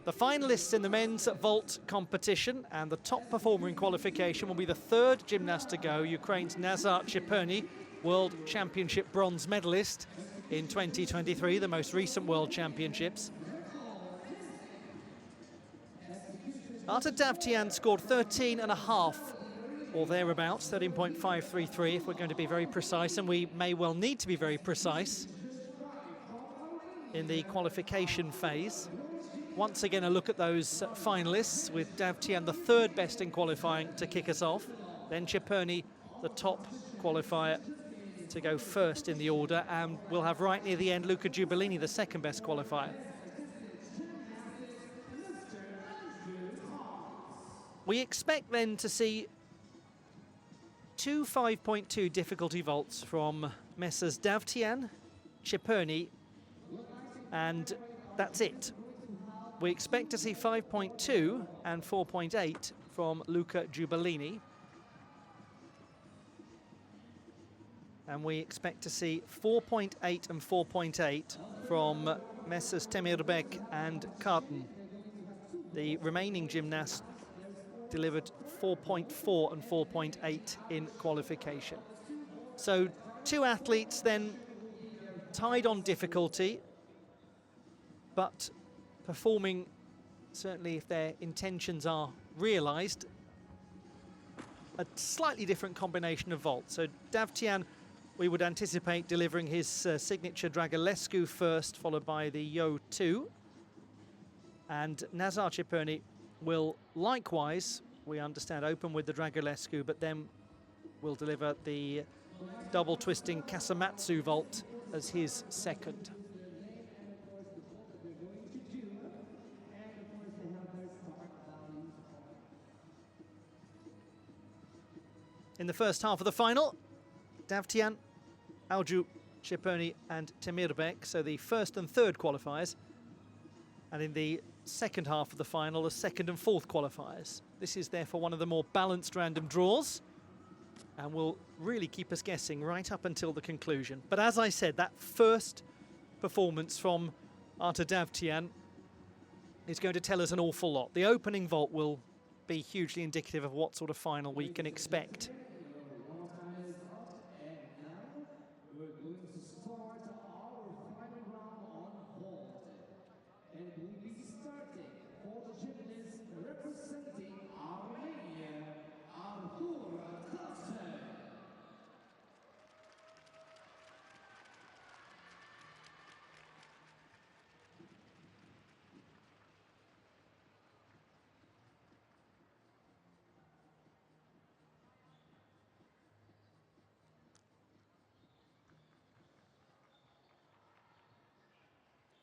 The finalists in the men's vault competition, and the top performer in qualification will be the third gymnast to go, Ukraine's Nazar Chepurnyi, World Championship bronze medalist in 2023, the most recent World Championships. Artur Davtyan scored 13.5 or thereabouts, 13.533 if we're going to be very precise, and we may well need to be very precise in the qualification phase. Once again, a look at those finalists, with Davtyan the third best in qualifying to kick us off, then Chepurnyi, the top qualifier, to go first in the order, and we'll have right near the end Luca Giubellini, the second best qualifier. We expect then to see two 5.2 difficulty vaults from Messrs Davtyan, Chepurnyi, and that's it. We expect to see 5.2 and 4.8 from Luca Giubellini. And we expect to see 4.8 and 4.8 from Messrs Temirbek and Kartin. The remaining gymnasts delivered 4.4 and 4.8 in qualification. So two athletes then tied on difficulty, but performing, certainly if their intentions are realised, a slightly different combination of vaults. So Davtyan, we would anticipate delivering his signature Dragulescu first, followed by the Yo 2. And Nazar Chepurnyi will likewise, we understand, open with the Dragulescu, but then will deliver the double twisting Kasamatsu vault as his second. In the first half of the final, Davtyan, Alju, Chepurnyi and Temirbek, so the first and third qualifiers. And in the second half of the final, the second and fourth qualifiers. This is therefore one of the more balanced random draws and will really keep us guessing right up until the conclusion. But as I said, that first performance from Artur Davtyan is going to tell us an awful lot. The opening vault will be hugely indicative of what sort of final we can expect.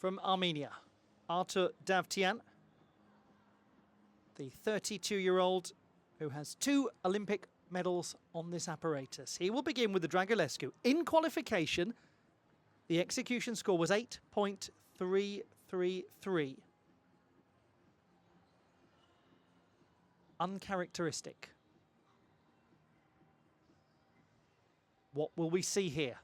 From Armenia, Artur Davtyan, the 32-year-old who has 2 Olympic medals on this apparatus. He will begin with the Dragulescu. In qualification, the execution score was 8.333. Uncharacteristic. What will we see here?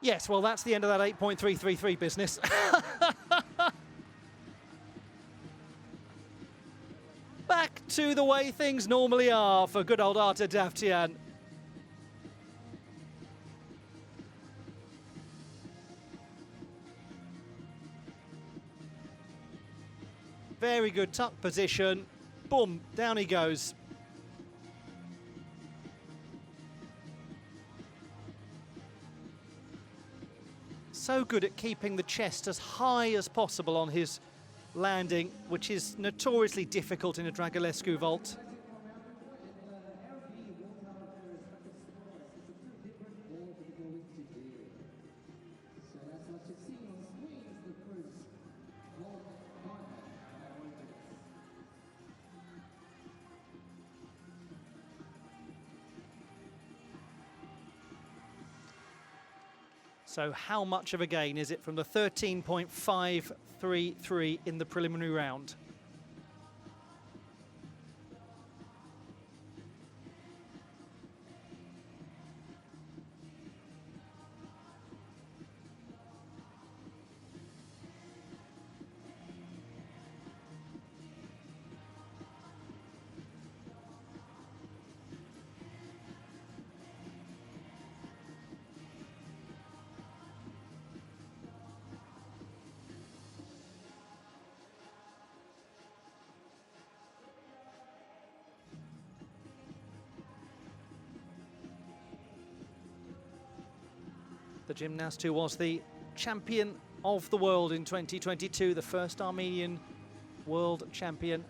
Yes, well, that's the end of that 8.333 business. Back to the way things normally are for good old Artur Davtyan. Very good tuck position. Boom, down he goes. So good at keeping the chest as high as possible on his landing, which is notoriously difficult in a Dragulescu vault. So how much of a gain is it from the 13.533 in the preliminary round? gymnast who was the champion of the world in 2022, the first Armenian world champion.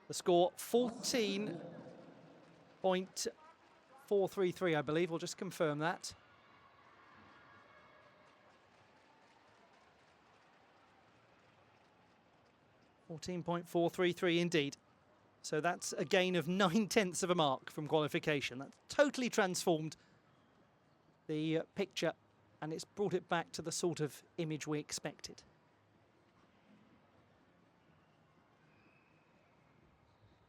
The score 14.433, I believe. We'll just confirm that. .433 indeed. So that's a gain of 9/10 of a mark from qualification. That's totally transformed the picture, and it's brought it back to the sort of image we expected.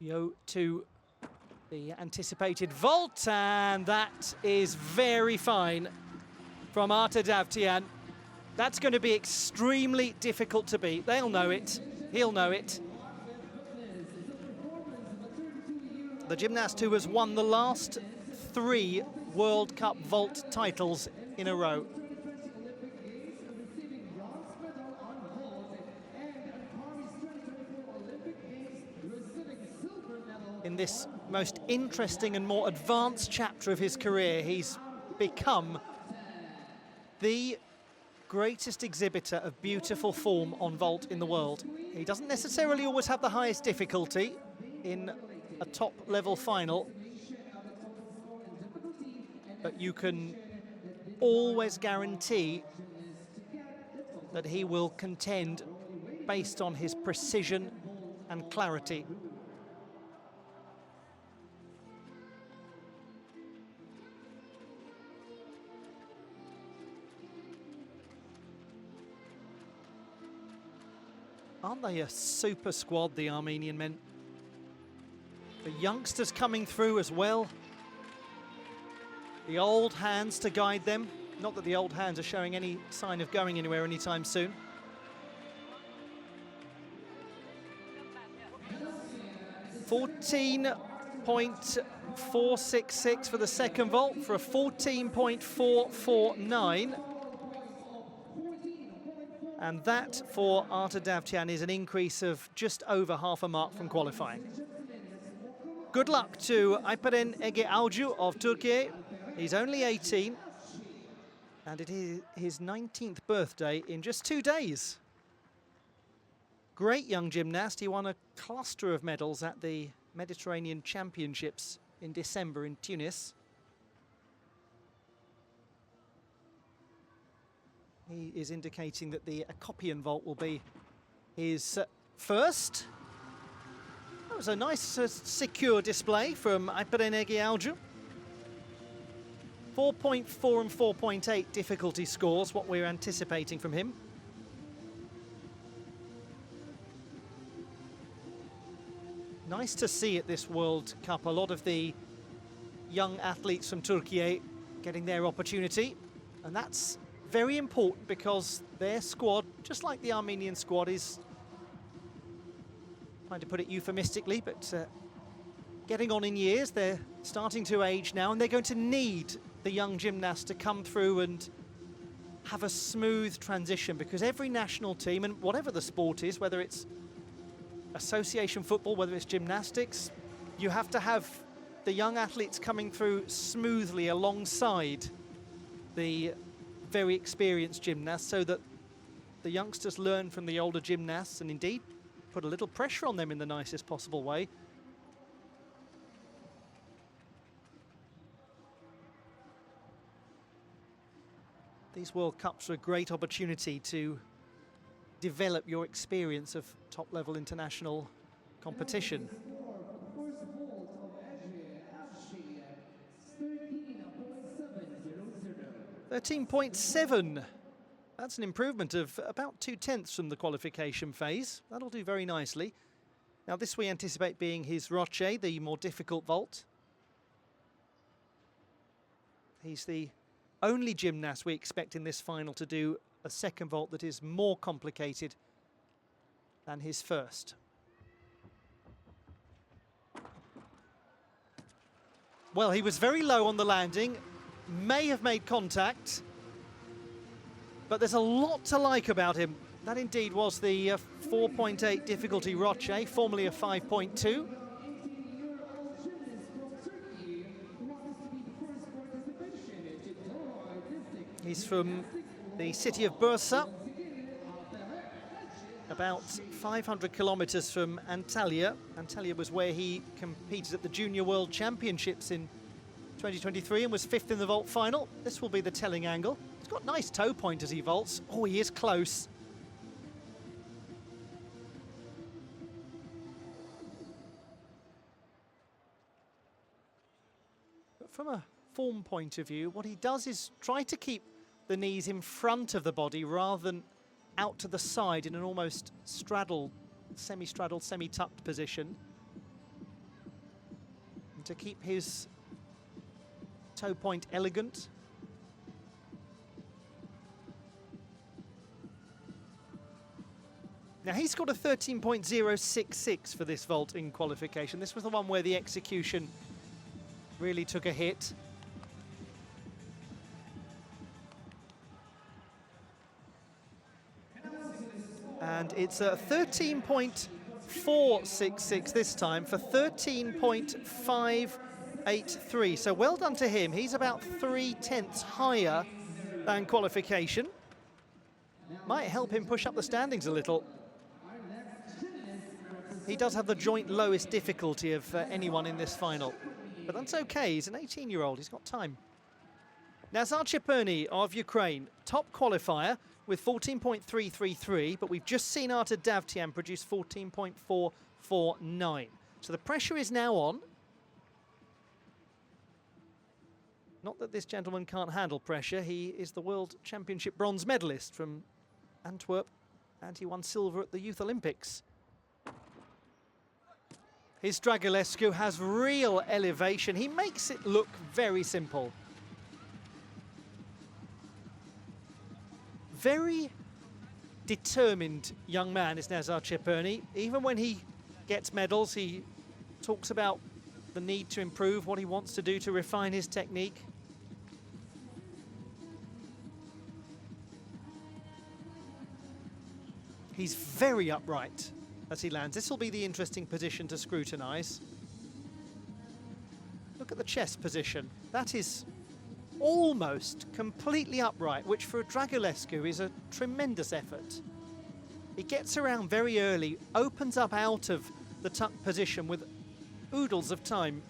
Yo to the anticipated vault, and that is very fine from Artur Davtyan. That's going to be extremely difficult to beat. They'll know it. He'll know it. The gymnast who has won the last 3 World Cup vault titles in a row. In this most interesting and more advanced chapter of his career, he's become the greatest exhibitor of beautiful form on vault in the world. He doesn't necessarily always have the highest difficulty in a top-level final, but you can always guarantee that he will contend based on his precision and clarity. Aren't they a super squad, the Armenian men? The youngsters coming through as well. The old hands to guide them. Not that the old hands are showing any sign of going anywhere anytime soon. .14.466 for the second vault for a 14.449. And that for Artur Davtyan is an increase of just over half a mark from qualifying. Good luck to Alperen Ege Avci of Turkey. He's only 18, and it is his 19th birthday in just 2 days. Great young gymnast. He won a cluster of medals at the Mediterranean Championships in December in Tunis. He is indicating that the Accopian vault will be his first. That was a nice, secure display from Alperen Ege Avci. 4.4 and 4.8 difficulty scores, what we're anticipating from him. Nice to see at this World Cup a lot of the young athletes from Turkey getting their opportunity, and that's very important because their squad, just like the Armenian squad, is, trying to put it euphemistically, but getting on in years. They're starting to age now, and they're going to need the young gymnasts to come through and have a smooth transition, because every national team, and whatever the sport is, whether it's association football, whether it's gymnastics, you have to have the young athletes coming through smoothly alongside the very experienced gymnasts, so that the youngsters learn from the older gymnasts and indeed put a little pressure on them in the nicest possible way. These World Cups are a great opportunity to develop your experience of top-level international competition. 13.7. That's an improvement of about 2/10 from the qualification phase. That'll do very nicely. Now this we anticipate being his roche, the more difficult vault. He's the only gymnast we expect in this final to do a second vault that is more complicated than his first. Well, he was very low on the landing, may have made contact, but there's a lot to like about him. That indeed was the 4.8 difficulty Roche, formerly a 5.2. He's from the city of Bursa, about 500 kilometers from Antalya. Antalya was where he competed at the Junior World Championships in 2023 and was 5th in the vault final. This will be the telling angle. He's got nice toe point as he vaults. Oh, he is close. But from a form point of view, what he does is try to keep the knees in front of the body rather than out to the side in an almost straddle, semi-straddled, semi-tucked position. And to keep his toe point elegant. Now he's got a 13.066 for this vault in qualification. This was the one where the execution really took a hit. And it's a 13.466 this time for 13.583. So well done to him. He's about 3/10 higher than qualification. Might help him push up the standings a little. He does have the joint lowest difficulty of anyone in this final. But that's okay, he's an 18-year-old, he's got time. Nazar Chepurnyi of Ukraine, top qualifier with 14.333, but we've just seen Artur Davtyan produce 14.449. So the pressure is now on. Not that this gentleman can't handle pressure, he is the World Championship bronze medalist from Antwerp, and he won silver at the Youth Olympics. His Dragulescu has real elevation. He makes it look very simple. Very determined young man is Nazar Chepurnyi. Even when he gets medals, he talks about the need to improve, what he wants to do to refine his technique. He's very upright as he lands. This will be the interesting position to scrutinize. Look at the chest position. That is almost completely upright, which for a Dragulescu is a tremendous effort. He gets around very early, opens up out of the tuck position with oodles of time.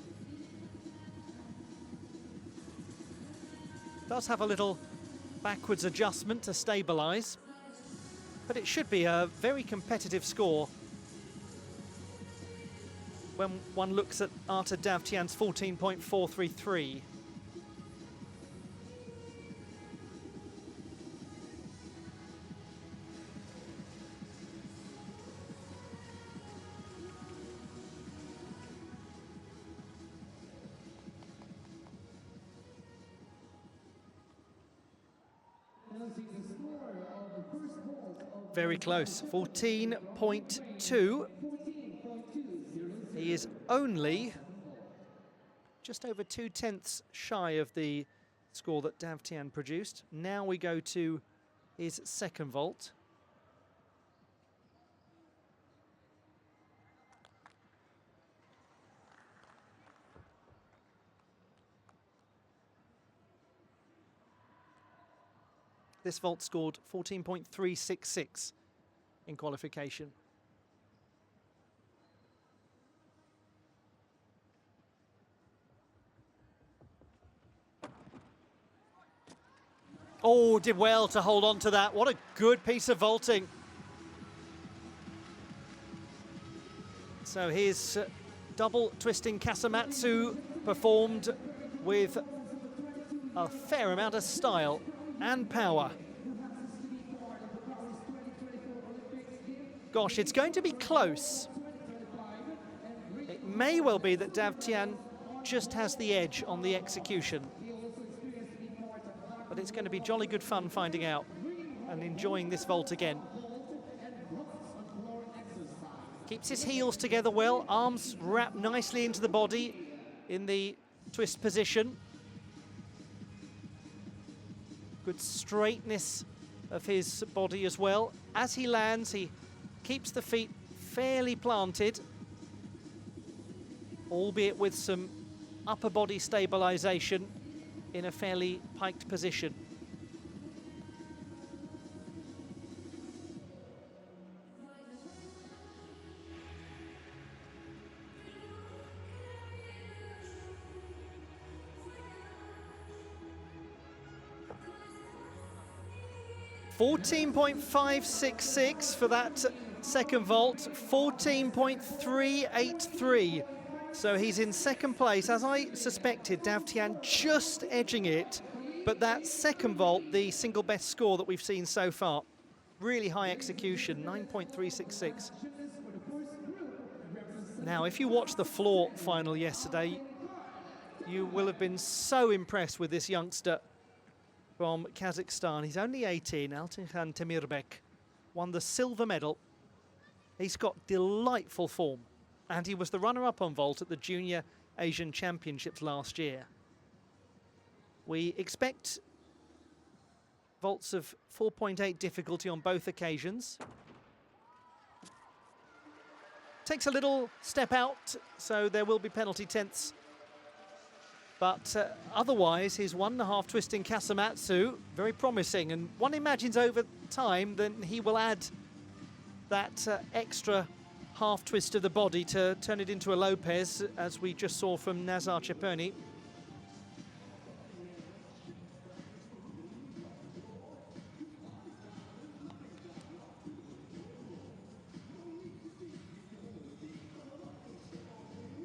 Does have a little backwards adjustment to stabilize, but it should be a very competitive score when one looks at Artur Davtyan's 14.433. Very close, 14.2. He is only just over 2/10 shy of the score that Davtyan produced. Now we go to his second vault. This vault scored 14.366 in qualification. Oh, did well to hold on to that. What a good piece of vaulting. So his double twisting Kasamatsu performed with a fair amount of style and power. Gosh, it's going to be close. It may well be that Davtyan just has the edge on the execution. But it's going to be jolly good fun finding out and enjoying this vault again. Keeps his heels together well, arms wrapped nicely into the body in the twist position. Good straightness of his body as well. as he lands, he keeps the feet fairly planted, albeit with some upper body stabilization in a fairly piked position. $14.566 for that second vault, 14.383. So he's in second place. As I suspected, Davtyan just edging it, but that second vault, the single best score that we've seen so far. Really high execution, 9.366. Now, if you watched the floor final yesterday, you will have been so impressed with this youngster from Kazakhstan. He's only 18, Altynkhan Temirbek, won the silver medal. He's got delightful form, and he was the runner-up on vault at the Junior Asian Championships last year. We expect vaults of 4.8 difficulty on both occasions. Takes a little step out, so there will be penalty tenths. But otherwise, his 1.5 twisting Kasamatsu, very promising. And one imagines over time, then he will add that extra half twist of the body to turn it into a Lopez, as we just saw from Nazar Chepurnyi.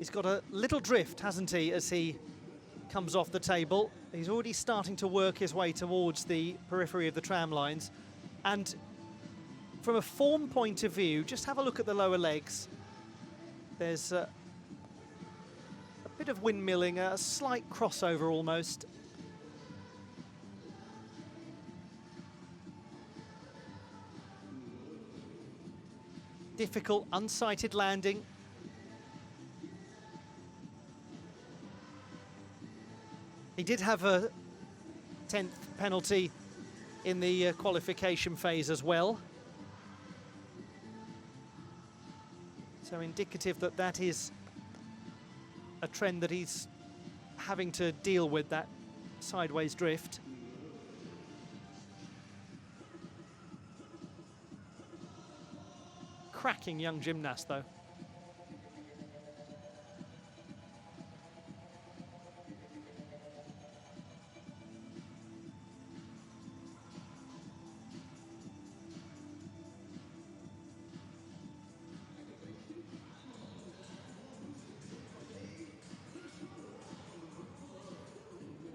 He's got a little drift, hasn't he, as he comes off the table. He's already starting to work his way towards the periphery of the tram lines. And from a form point of view, just have a look at the lower legs. There's a bit of windmilling, a slight crossover almost. Difficult, unsighted landing. He did have a 10th penalty in the qualification phase as well. So indicative that that is a trend that he's having to deal with, that sideways drift. Cracking young gymnast, though.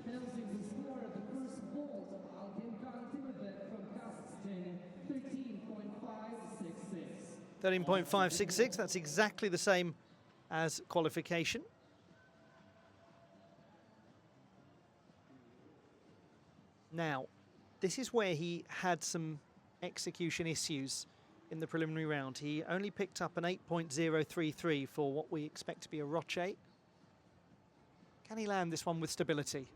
Announcing the score of the first vault of Altynkhan Temirbek from Kazakhstan, 13.566. 13.566, that's exactly the same as qualification. Now, this is where he had some execution issues in the preliminary round. He only picked up an 8.033 for what we expect to be a roche. Can he land this one with stability?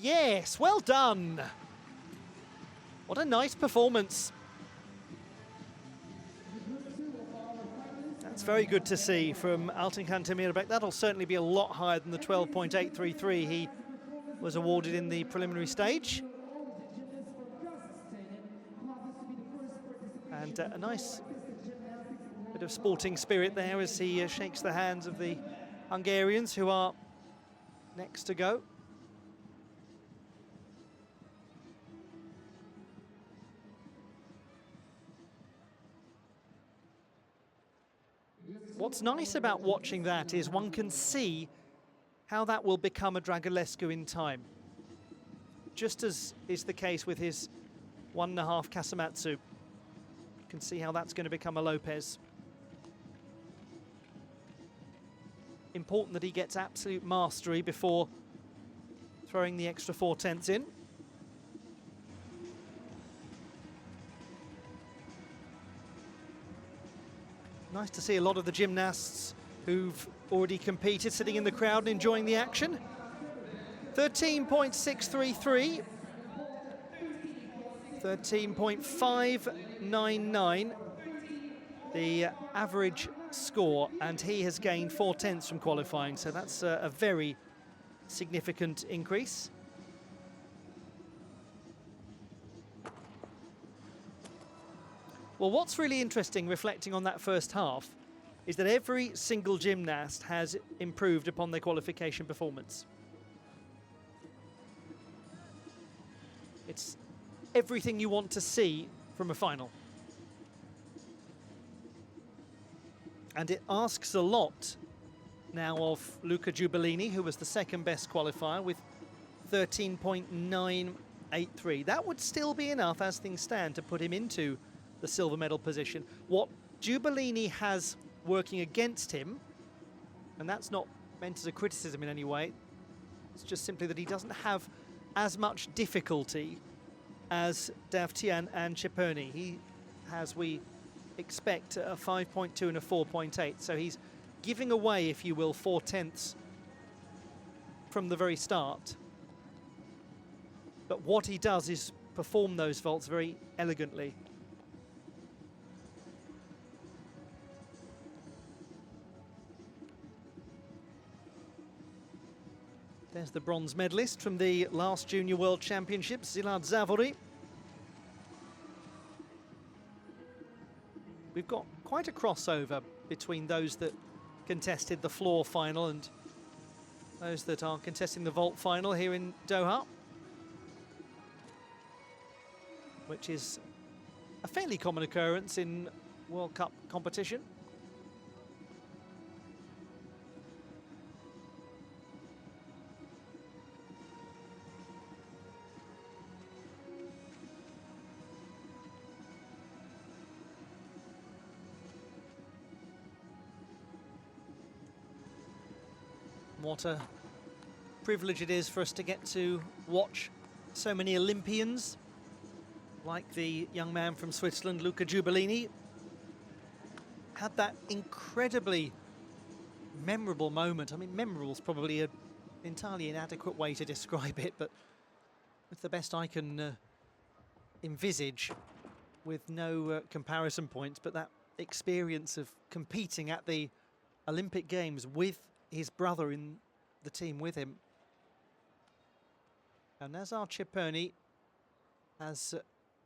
Yes, well done. What a nice performance. That's very good to see from Altynkhan Temirbek. That'll certainly be a lot higher than the 12.833 he was awarded in the preliminary stage. And a nice bit of sporting spirit there as he shakes the hands of the Hungarians who are next to go. What's nice about watching that is one can see how that will become a Dragulescu in time, just as is the case with his 1.5 Kasamatsu. You can see how that's going to become a Lopez. Important that he gets absolute mastery before throwing the extra 4/10 in. Nice to see a lot of the gymnasts who've already competed sitting in the crowd and enjoying the action. 13.633. 13.599, the average score, and he has gained 4/10 from qualifying, so that's a very significant increase. Well, what's really interesting, reflecting on that first half, is that every single gymnast has improved upon their qualification performance. It's everything you want to see from a final. And it asks a lot now of Luca Giubellini, who was the second best qualifier with 13.983. That would still be enough as things stand to put him into the silver medal position. What Giubellini has working against him, and that's not meant as a criticism in any way, it's just simply that he doesn't have as much difficulty as Davtyan and Chepurnyi. He has, we expect, a 5.2 and a 4.8, so he's giving away, if you will, 4/10 from the very start. But what he does is perform those vaults very elegantly. There's the bronze medalist from the last Junior World Championships, Szilard Zavory. We've got quite a crossover between those that contested the floor final and those that are contesting the vault final here in Doha, which is a fairly common occurrence in World Cup competition. What a privilege it is for us to get to watch so many Olympians, like the young man from Switzerland, Luca Giubellini. Had that incredibly memorable moment. I mean, memorable is probably an entirely inadequate way to describe it, but it's the best I can envisage with no comparison points. But that experience of competing at the Olympic Games with his brother in the team with him. And Nazar Chepurnyi has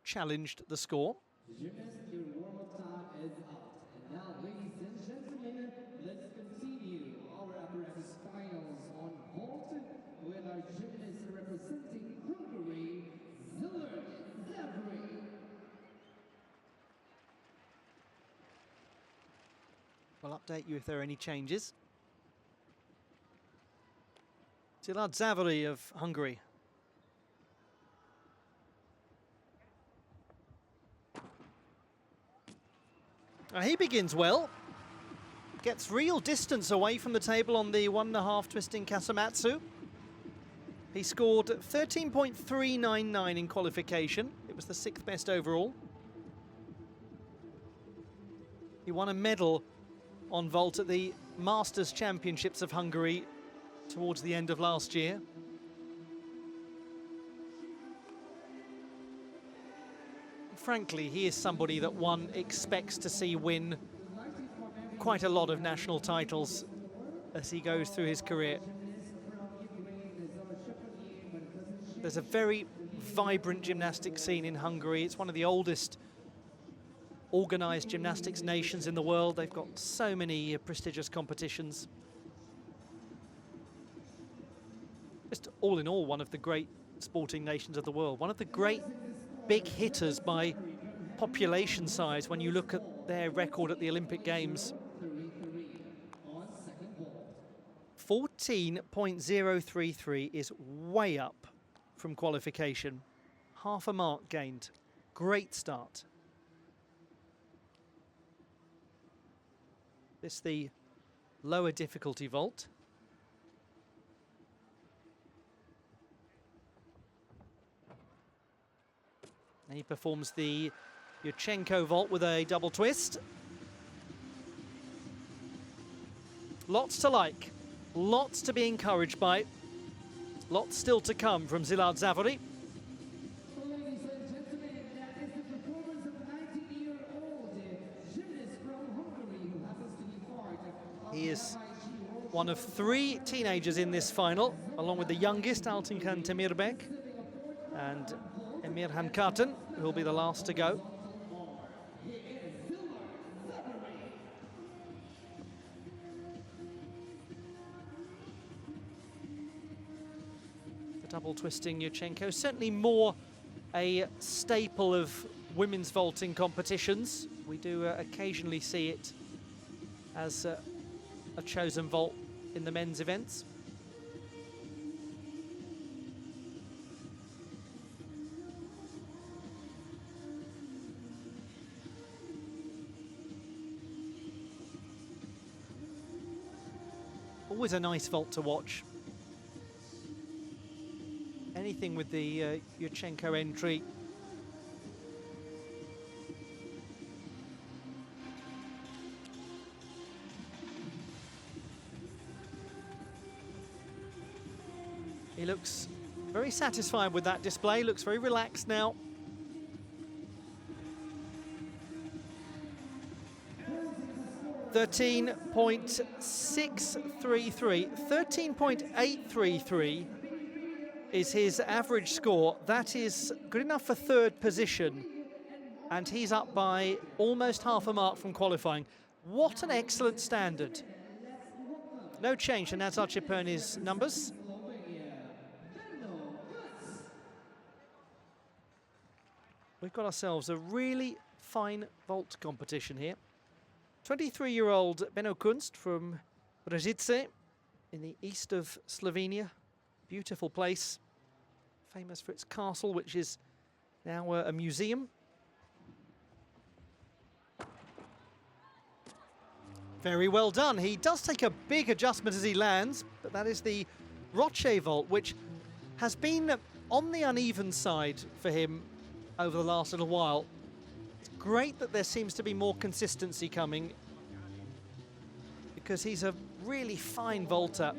challenged the score. Gymnasts, your warm-up time is out. And now, ladies and gentlemen, let's continue our apparatus finals on vault with our gymnast representing Hungary, Szilard Zavory. I'll update you if there are any changes. Szilard Zavory of Hungary. He begins well. Gets real distance away from the table on the 1.5 twisting Kasamatsu. He scored 13.399 in qualification. It was the 6th best overall. He won a medal on vault at the Masters Championships of Hungary towards the end of last year. Frankly, he is somebody that one expects to see win quite a lot of national titles as he goes through his career. There's a very vibrant gymnastics scene in Hungary. It's one of the oldest organised gymnastics nations in the world. They've got so many prestigious competitions. Just all in all, one of the great sporting nations of the world. One of the great big hitters by population size when you look at their record at the Olympic Games. 14.033 is way up from qualification. Half a mark gained. Great start. This the lower difficulty vault. And he performs the Yurchenko vault with a double twist. Lots to like, lots to be encouraged by, lots still to come from Szilard Zavory. Ladies and gentlemen, one of 3 teenagers in this final, along with the youngest, Altynkhan Temirbek, and Emirhan Kartin, who will be the last to go. The double twisting Yurchenko, certainly more a staple of women's vaulting competitions. We do occasionally see it as a chosen vault in the men's events. Always a nice vault to watch. Anything with the Yurchenko entry. He looks very satisfied with that display, looks very relaxed now. $13.833 is his average score. That is good enough for 3rd position, and he's up by almost half a mark from qualifying. What an excellent standard. No change to Nazar Chepurnyi's numbers. We've got ourselves a really fine vault competition here. 23-year-old Beno Kunst from Brzice in the east of Slovenia. Beautiful place, famous for its castle, which is now a museum. Very well done. He does take a big adjustment as he lands, but that is the Roche vault, which has been on the uneven side for him over the last little while. It's great that there seems to be more consistency coming, because he's a really fine vaulter.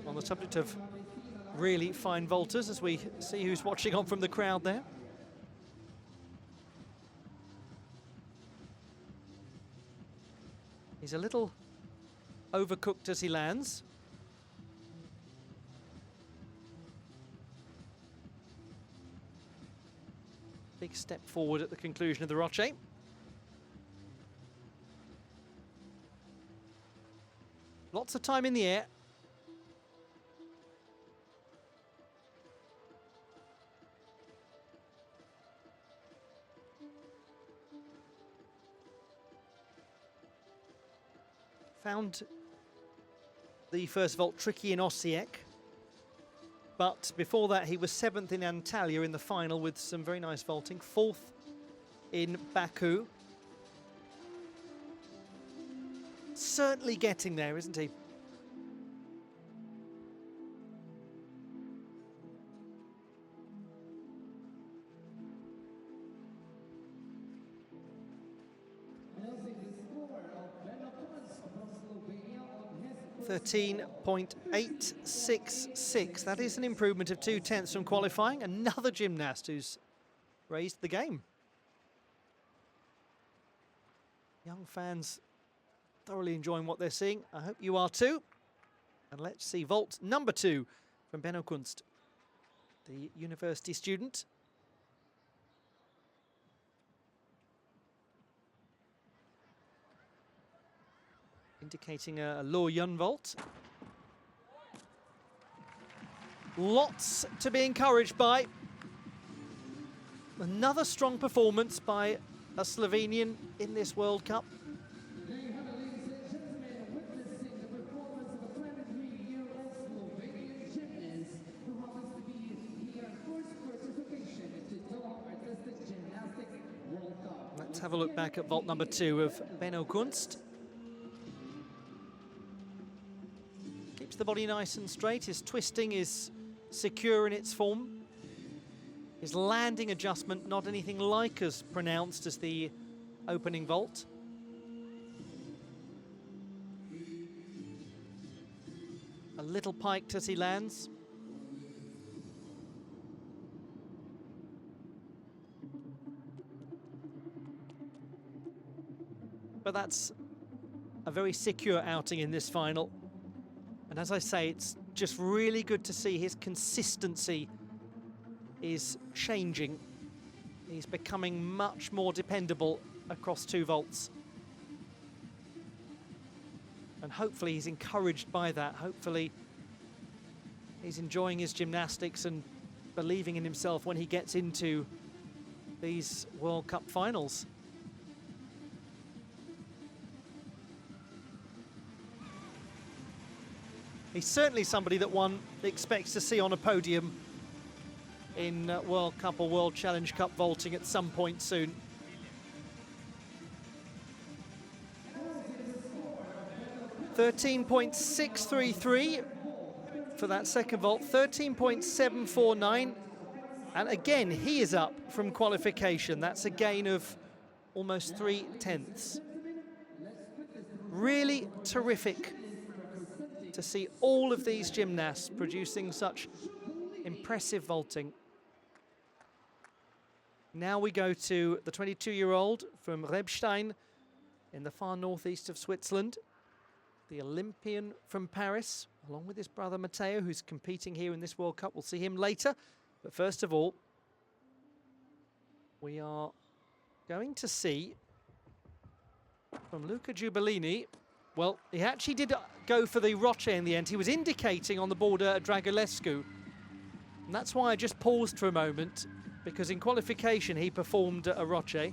On the subject of really fine vaulters, as we see who's watching on from the crowd there. He's a little overcooked as he lands. Big step forward at the conclusion of the Roche. Lots of time in the air. Found the first vault tricky in Osijek, but before that he was 7th in Antalya in the final with some very nice vaulting, 4th in Baku. Certainly getting there, isn't he? $13.866. That is an improvement of 0.2 from qualifying. Another gymnast who's raised the game. Young fans thoroughly enjoying what they're seeing. I hope you are too. And let's see vault number 2 from Beno Kunst, the university student. Indicating a low yun vault. Lots to be encouraged by. Another strong performance by a Slovenian in this World Cup. There you have it, ladies and gentlemen, witnessing the performance of a 23-year-old Slovenian gymnast who happens to be here first participation to Doha Artistic Gymnastics World Cup. Let's have a look back at vault number 2 of Beno Kunst. Keeps the body nice and straight. His twisting is secure in its form. His landing adjustment not anything like as pronounced as the opening vault. A little piked as he lands. But that's a very secure outing in this final. And as I say, it's just really good to see his consistency is changing. He's becoming much more dependable across 2 vaults. And hopefully he's encouraged by that. Hopefully he's enjoying his gymnastics and believing in himself when he gets into these World Cup finals. He's certainly somebody that one expects to see on a podium in World Cup or World Challenge Cup vaulting at some point soon. .633 for that second vault, 13.749. And again, he is up from qualification. That's a gain of almost 3/10. Really terrific to see all of these gymnasts producing such impressive vaulting. Now we go to the 22-year-old from Rebstein in the far northeast of Switzerland, the Olympian from Paris, along with his brother Matteo, who's competing here in this World Cup. We'll see him later. But first of all, we are going to see from Luca Giubellini. Well, he actually did go for the Roche in the end. He was indicating on the border a Dragulescu. And that's why I just paused for a moment, because in qualification he performed a Roche.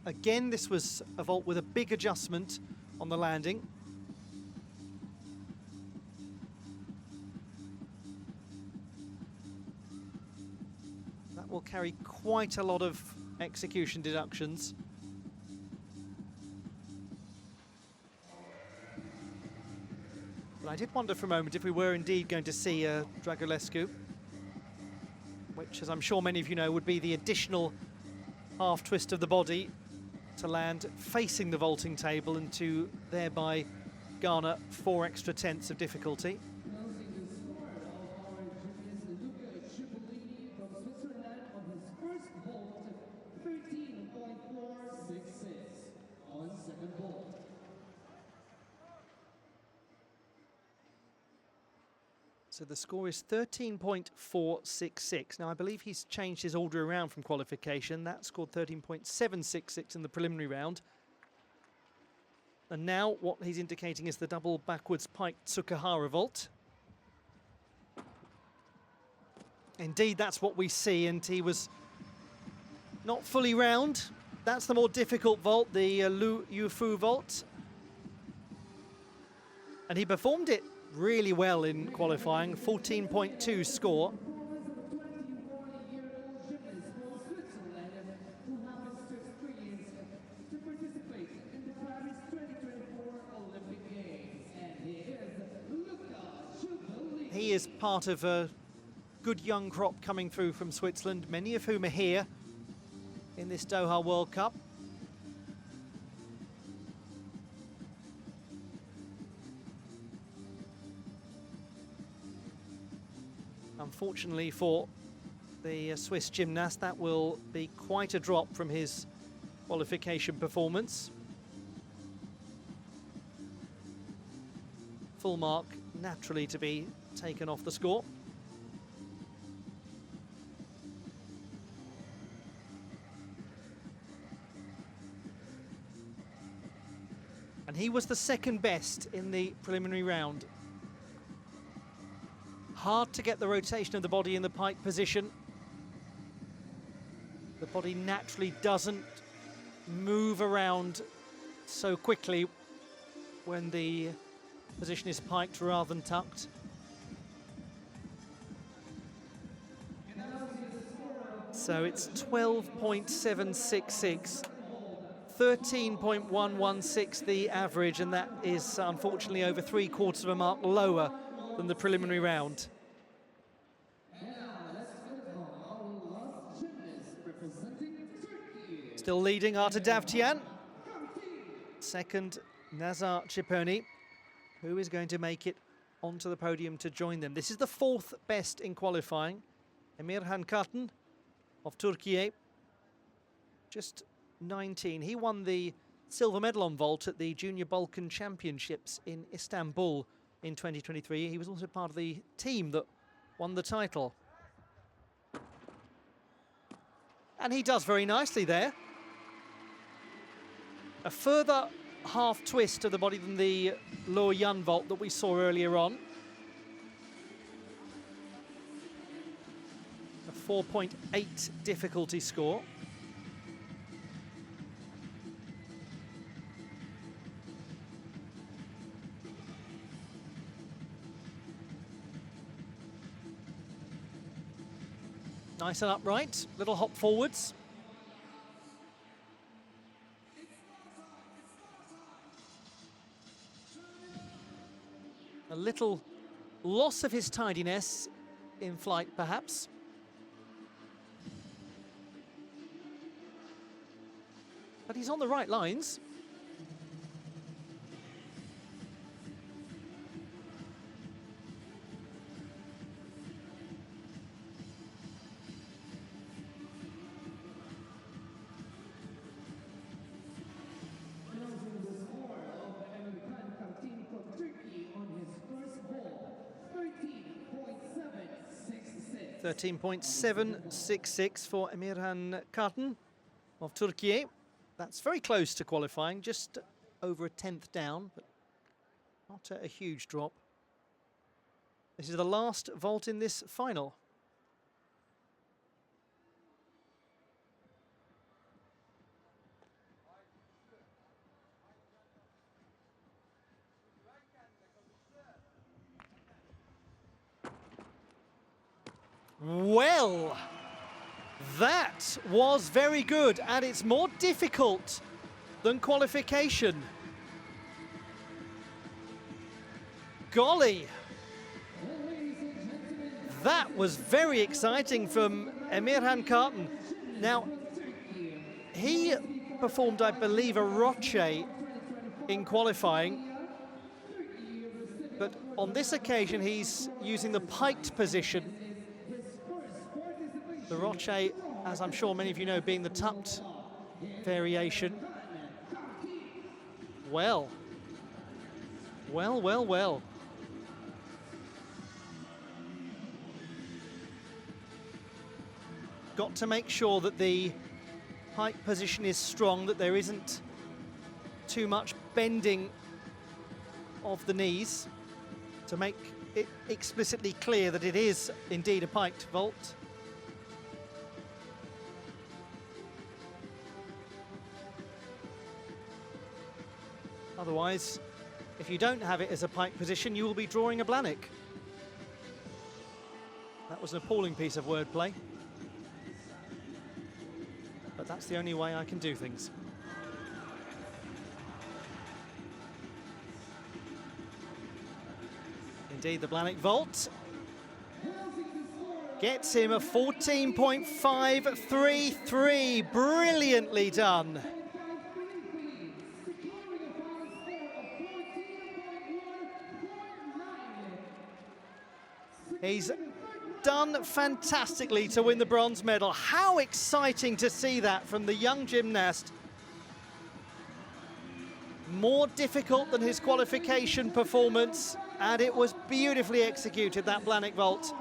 Again, this was a vault with a big adjustment on the landing. That will carry quite a lot of execution deductions. But I did wonder for a moment if we were indeed going to see a Dragulescu, which, as I'm sure many of you know, would be the additional half twist of the body to land facing the vaulting table and to thereby garner 4 extra tenths of difficulty. Announcing the score of our gymnast Luca Giubellini from Switzerland on his first vault, 13.466 on second vault. So the score is 13.466. Now, I believe he's changed his order around from qualification. That scored 13.766 in the preliminary round. And now what he's indicating is the double backwards pike Tsukahara vault. Indeed, that's what we see, and he was not fully round. That's the more difficult vault, the Lu Yufu vault. And he performed it really well in qualifying, 14.2 score. He is part of a good young crop coming through from Switzerland, many of whom are here in this Doha World Cup. Unfortunately for the Swiss gymnast, that will be quite a drop from his qualification performance. Full mark naturally to be taken off the score. And he was the second best in the preliminary round. Hard to get the rotation of the body in the pike position. The body naturally doesn't move around so quickly when the position is piked rather than tucked. So it's 12.766, 13.116 the average, and that is unfortunately over 3/4 of a mark lower than the preliminary round. Still leading, Artur Davtyan. Second, Nazar Chepurnyi, who is going to make it onto the podium to join them. This is the 4th best in qualifying. Emirhan Kartin of Turkey, just 19. He won the silver medal on vault at the Junior Balkan Championships in Istanbul in 2023. He was also part of the team that won the title. And he does very nicely there. A further half twist of the body than the Lo Yun vault that we saw earlier on. A 4.8 difficulty score. Nice and upright, little hop forwards. A little loss of his tidiness in flight, perhaps. But he's on the right lines. Announcing the score of Emirhan Kartin from Turkey on his first ball, 13.766. 13.766 for Emirhan Kartin of Turkey. That's very close to qualifying, just over a tenth down, but not a huge drop. This is the last vault in this final. Well, that was very good, and it's more difficult than qualification. Golly, that was very exciting from Emirhan Kartin. Now, he performed, I believe, a roche in qualifying, but on this occasion he's using the piked position. The roche, as I'm sure many of you know, being the tucked variation. Well. Got to make sure that the pike position is strong, that there isn't too much bending of the knees to make it explicitly clear that it is indeed a piked vault. Otherwise, if you don't have it as a pike position, you will be drawing a Blanik. That was an appalling piece of wordplay. But that's the only way I can do things. Indeed, the Blanik vault gets him a 14.533. Brilliantly done. He's done fantastically to win the bronze medal. How exciting to see that from the young gymnast. More difficult than his qualification performance, and it was beautifully executed, that Blanik vault.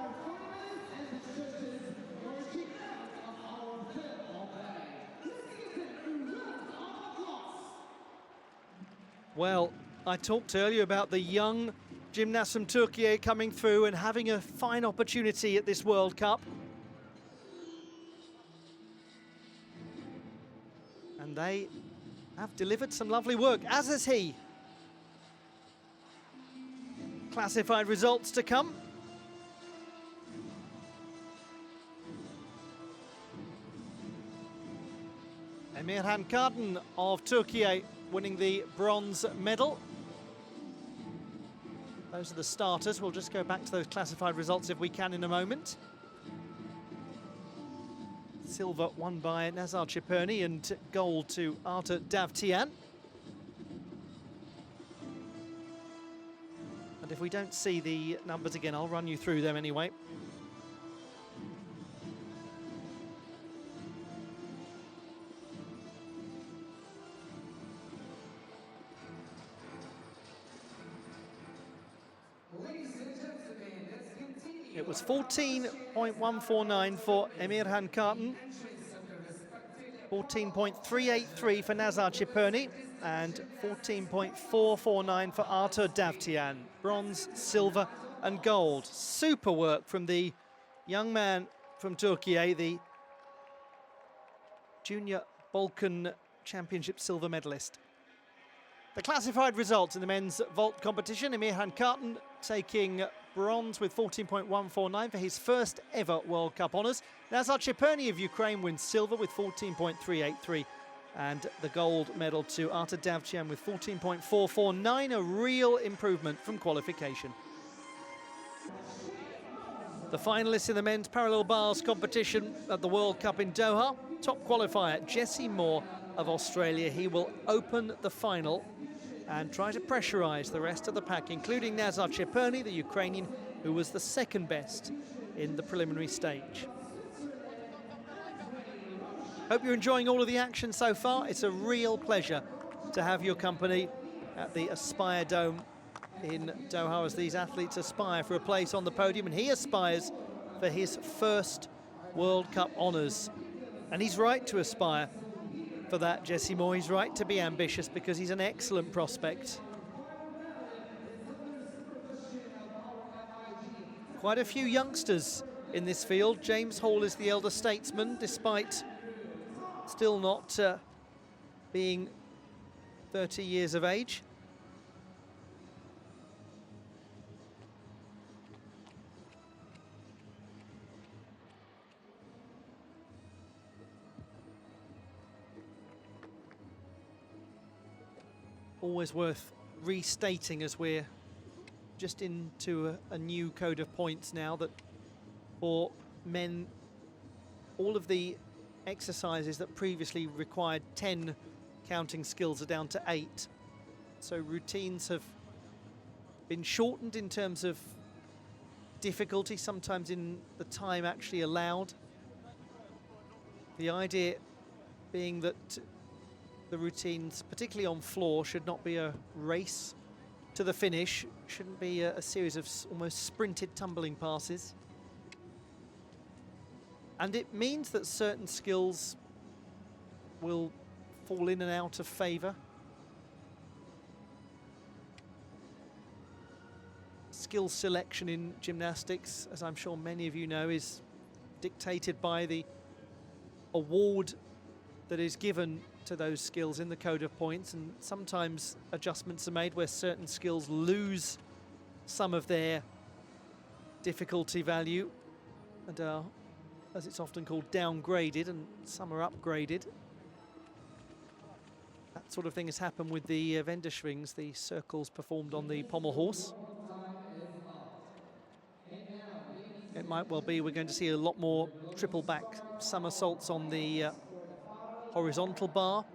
Well, I talked earlier about the young gymnasts from Turkey coming through and having a fine opportunity at this World Cup. And they have delivered some lovely work, as has he. Classified results to come. Emirhan Kartin of Turkey winning the bronze medal. Those are the starters. We'll just go back to those classified results if we can in a moment. Silver won by Nazar Chepurnyi and gold to Artur Davtyan. And if we don't see the numbers again, I'll run you through them anyway. It was 14.149 for Emirhan Kartin, 14.383 for Nazar Chepurnyi, and 14.449 for Artur Davtyan. Bronze, silver and gold. Super work from the young man from Turkey, the Junior Balkan Championship silver medalist. The classified results in the men's vault competition: Emirhan Kartin taking bronze with 14.149 for his first ever World Cup honours. Nazar Chepurnyi of Ukraine wins silver with 14.383, and the gold medal to Artur Davtyan with 14.449, a real improvement from qualification. The finalists in the men's parallel bars competition at the World Cup in Doha. Top qualifier Jesse Moore of Australia. He will open the final and try to pressurise the rest of the pack, including Nazar Chepurnyi, the Ukrainian, who was the second best in the preliminary stage. Hope you're enjoying all of the action so far. It's a real pleasure to have your company at the Aspire Dome in Doha as these athletes aspire for a place on the podium, and he aspires for his first World Cup honours. And he's right to aspire for that, Jesse Moore. He's right to be ambitious because he's an excellent prospect. Quite a few youngsters in this field. James Hall is the elder statesman, despite still not being 30 years of age. Always worth restating, as we're just into a new code of points now, that for men, all of the exercises that previously required 10 counting skills are down to 8. So routines have been shortened in terms of difficulty, sometimes in the time actually allowed. The idea being that the routines, particularly on floor, should not be a race to the finish, shouldn't be a series of almost sprinted tumbling passes. And it means that certain skills will fall in and out of favour. Skill selection in gymnastics, as I'm sure many of you know, is dictated by the award that is given to those skills in the code of points, and sometimes adjustments are made where certain skills lose some of their difficulty value and are, as it's often called, downgraded, and some are upgraded. That sort of thing has happened with the Wenderschwings, the circles performed on the pommel horse. It might well be we're going to see a lot more triple back somersaults on the horizontal bar.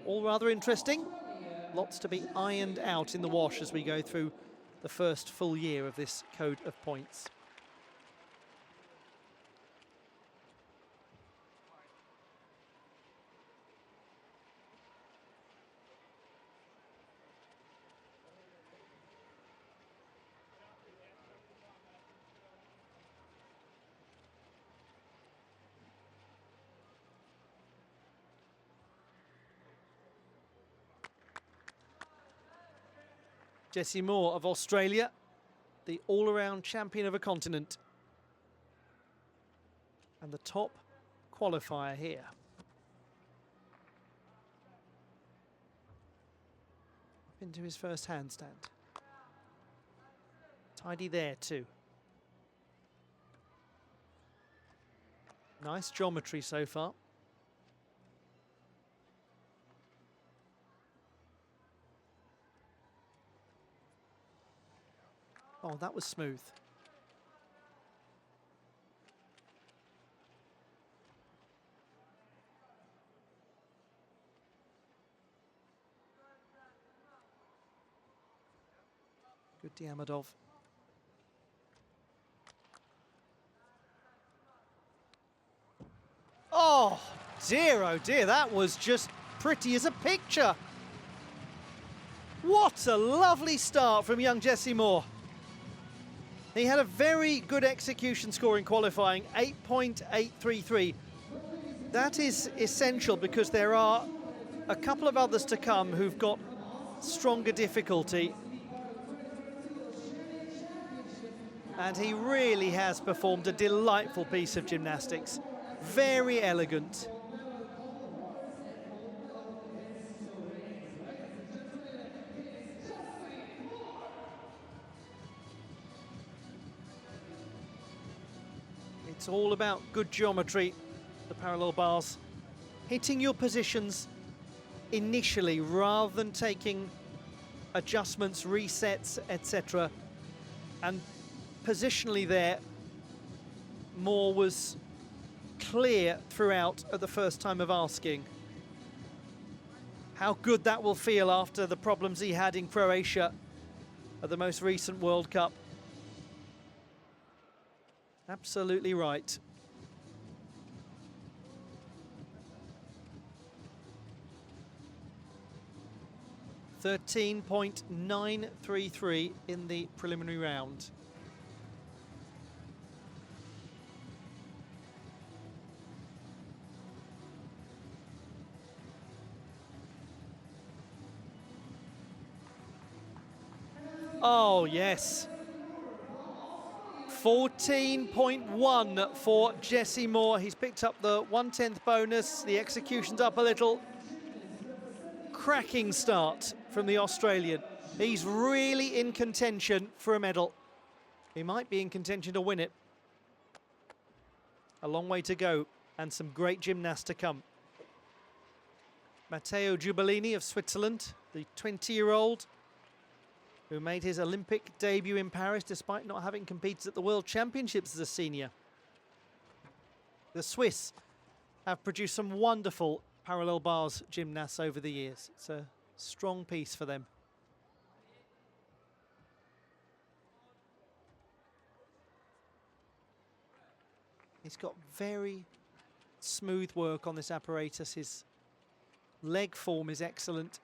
All rather interesting. Lots to be ironed out in the wash as we go through the first full year of this code of points. Jesse Moore of Australia, the all-around champion of a continent, and the top qualifier here. Into his first handstand. Tidy there too. Nice geometry so far. Oh, that was smooth. Good Diamondov. Oh dear, that was just pretty as a picture. What a lovely start from young Jesse Moore. He had a very good execution score in qualifying, 8.833. That is essential because there are a couple of others to come who've got stronger difficulty. And he really has performed a delightful piece of gymnastics. Very elegant. It's all about good geometry, the parallel bars. Hitting your positions initially rather than taking adjustments, resets, etc. And positionally there, Moore was clear throughout at the first time of asking. How good that will feel after the problems he had in Croatia at the most recent World Cup. Absolutely right. .933 in the preliminary round. Oh, yes. 14.1 for Jesse Moore. He's picked up the 1/10 bonus. The execution's up a little. Cracking start from the Australian. He's really in contention for a medal. He might be in contention to win it. A long way to go and some great gymnasts to come. Matteo Giubellini of Switzerland, the 20-year-old who made his Olympic debut in Paris despite not having competed at the World Championships as a senior. The Swiss have produced some wonderful parallel bars gymnasts over the years. It's a strong piece for them. He's got very smooth work on this apparatus. His leg form is excellent.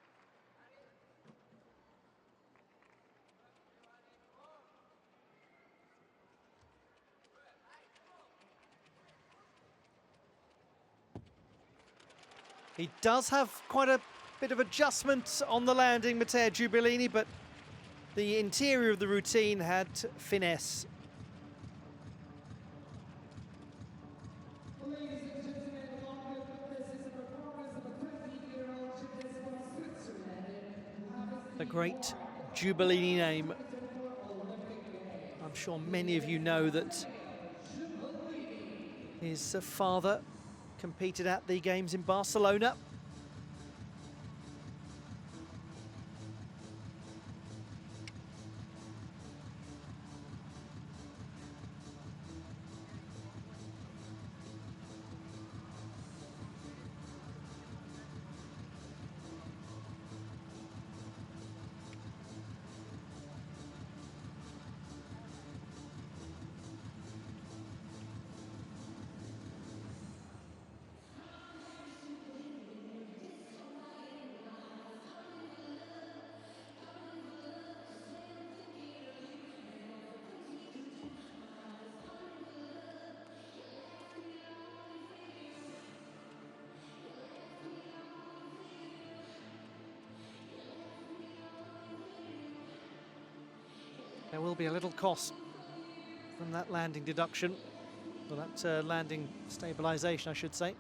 He does have quite a bit of adjustment on the landing, Matteo Giubellini, but the interior of the routine had finesse. A great Giubellini name. I'm sure many of you know that his father competed at the Games in Barcelona. There will be a little cost from that landing deduction, or that landing stabilization, I should say.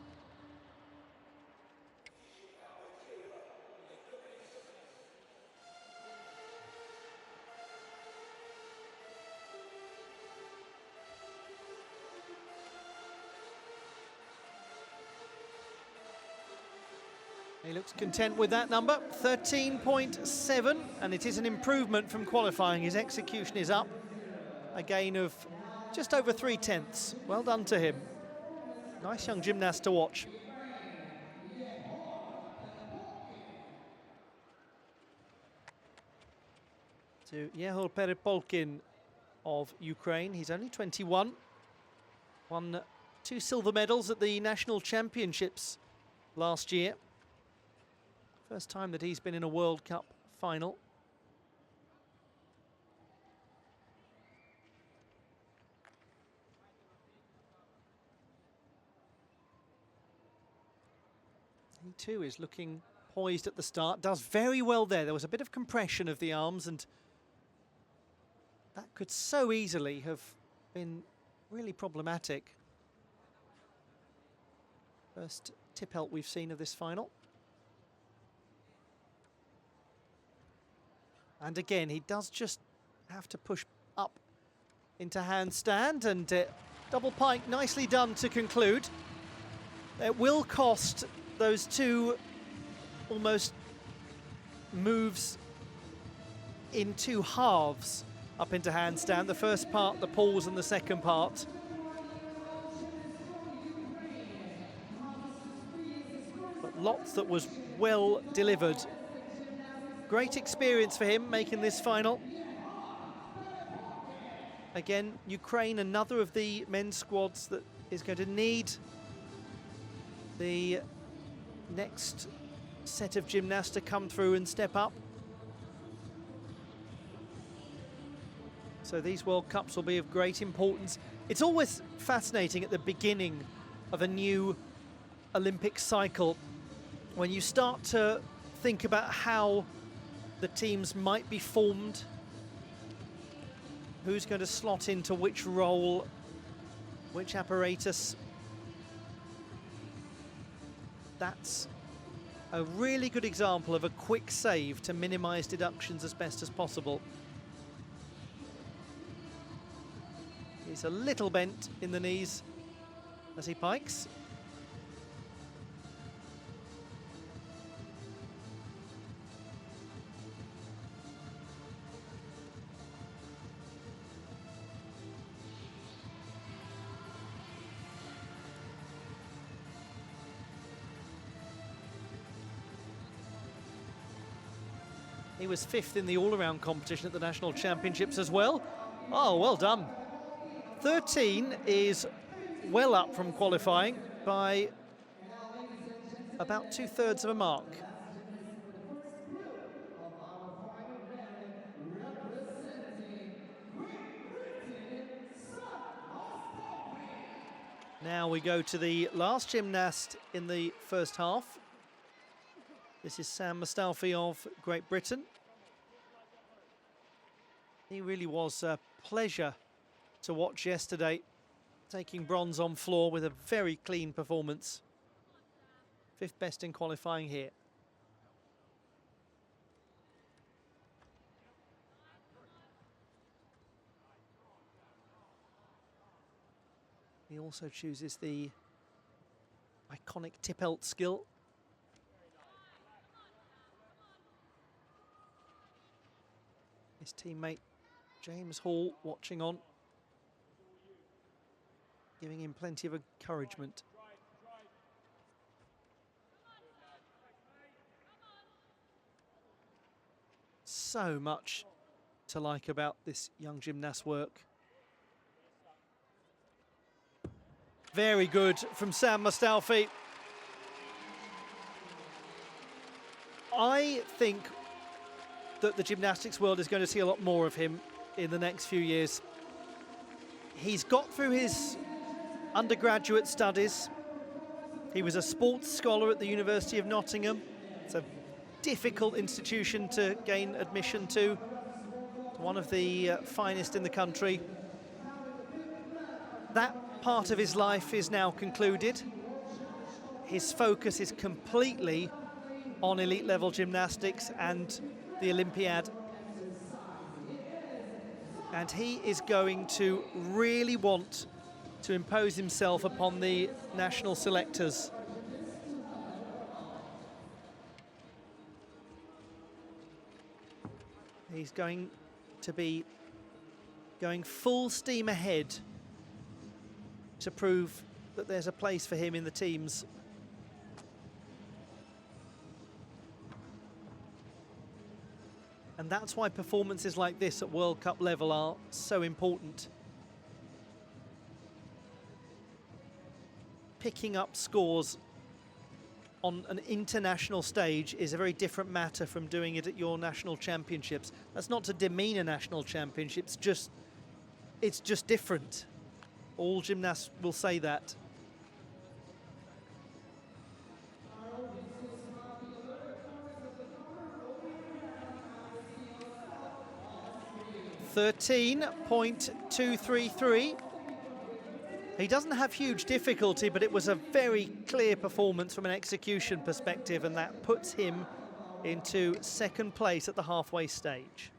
He looks content with that number, 13.7, and it is an improvement from qualifying. His execution is up, a gain of just over 3/10. Well done to him. Nice young gymnast to watch. To Yehor Perepolkin of Ukraine. He's only 21. Won 2 silver medals at the national championships last year. First time that he's been in a World Cup final. He too is looking poised at the start, does very well there. There was a bit of compression of the arms, and that could so easily have been really problematic. First tip-out we've seen of this final. And again, he does just have to push up into handstand, and double pike nicely done to conclude. It will cost those two almost moves in two halves up into handstand. The first part, the pause, and the second part. But lots that was well delivered. Great experience for him making this final. Again, Ukraine, another of the men's squads that is going to need the next set of gymnasts to come through and step up. So these World Cups will be of great importance. It's always fascinating at the beginning of a new Olympic cycle when you start to think about how the teams might be formed, who's going to slot into which role, which apparatus. That's a really good example of a quick save to minimize deductions as best as possible. He's a little bent in the knees as he pikes. He was 5th in the all-around competition at the National Championships as well. Oh, well done. 13 is well up from qualifying by about 2/3 of a mark. Now we go to the last gymnast in the first half. This is Sam Mostowfi of Great Britain. He really was a pleasure to watch yesterday, taking bronze on floor with a very clean performance. 5th best in qualifying here. He also chooses the iconic tip-elt skill. His teammate James Hall watching on, giving him plenty of encouragement. So much to like about this young gymnast's work. Very good from Sam Mostowfi. I think that the gymnastics world is going to see a lot more of him in the next few years. He's got through his undergraduate studies. He was a sports scholar at the University of Nottingham. It's a difficult institution to gain admission to. One of the finest in the country. That part of his life is now concluded. His focus is completely on elite level gymnastics and the Olympiad. And he is going to really want to impose himself upon the national selectors. He's going to be going full steam ahead to prove that there's a place for him in the teams. And that's why performances like this at World Cup level are so important. Picking up scores on an international stage is a very different matter from doing it at your national championships. That's not to demean a national championship, it's just different. All gymnasts will say that. 13.233. He doesn't have huge difficulty, but it was a very clear performance from an execution perspective, and that puts him into second place at the halfway stage.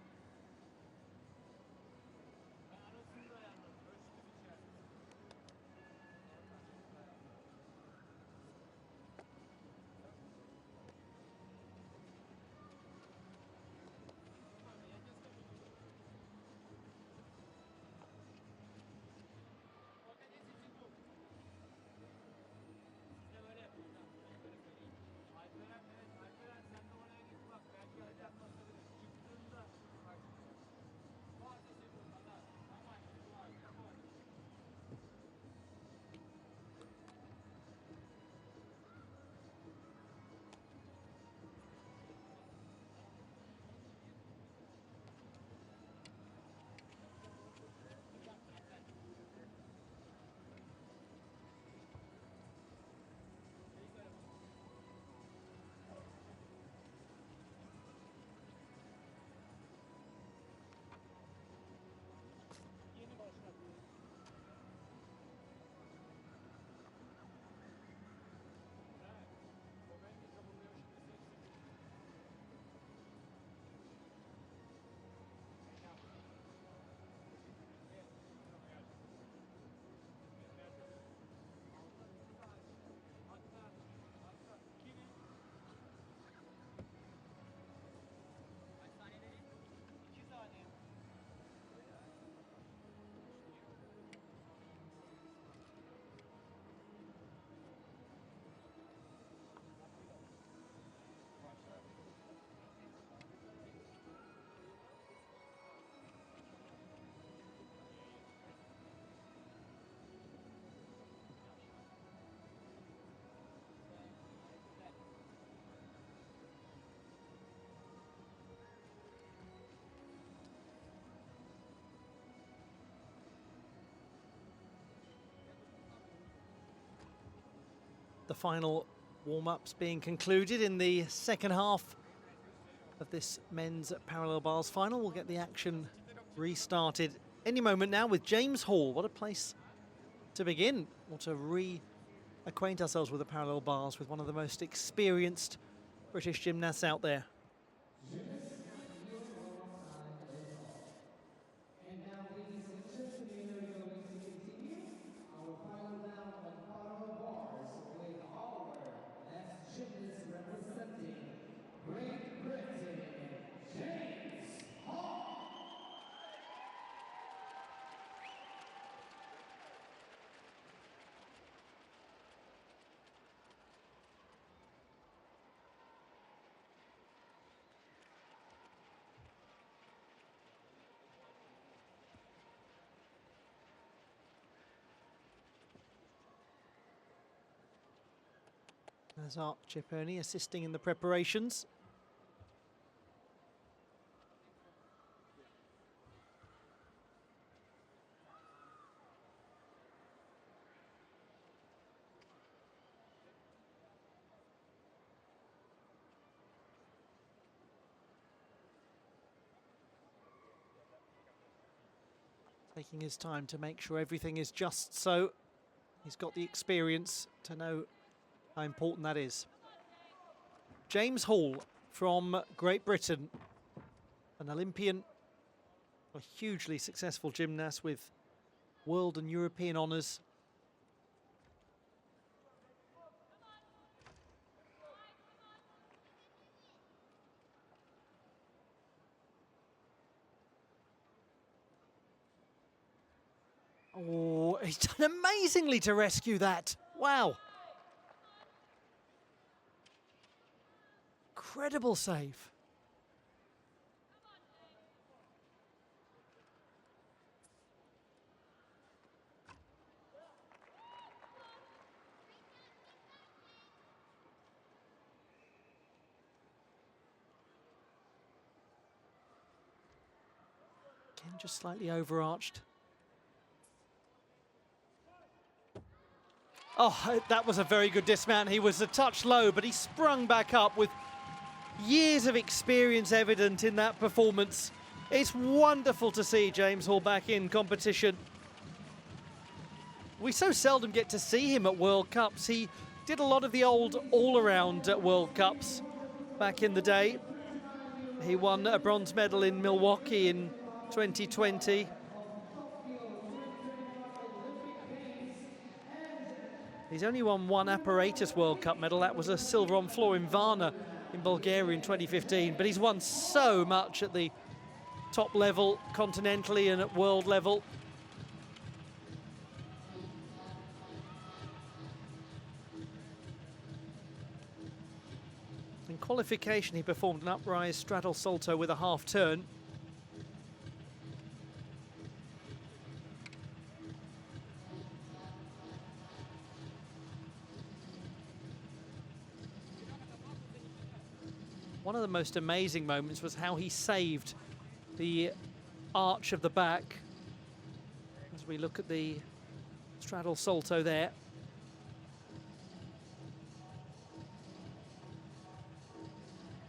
The final warm-ups being concluded in the second half of this men's parallel bars final. We'll get the action restarted any moment now with James Hall. What a place to begin, or to reacquaint ourselves with the parallel bars with one of the most experienced British gymnasts out there. Nazar Chepurnyi assisting in the preparations. Taking his time to make sure everything is just so. He's got the experience to know how important that is. James Hall from Great Britain, an Olympian, a hugely successful gymnast with world and European honours. Oh, he's done amazingly to rescue that. Wow. Incredible save. Again, just slightly overarched. Oh, that was a very good dismount. He was a touch low, but he sprung back up with years of experience evident in that performance. It's wonderful to see James Hall back in competition. We so seldom get to see him at World Cups. He did a lot of the old all-around World Cups back in the day. He won a bronze medal in Milwaukee in 2020. He's only won one apparatus World Cup medal. That was a silver on floor in Varna in Bulgaria in 2015. But he's won so much at the top level, continentally and at world level. In qualification, he performed an uprise straddle salto with a half turn. One of the most amazing moments was how he saved the arch of the back. As we look at the straddle salto there.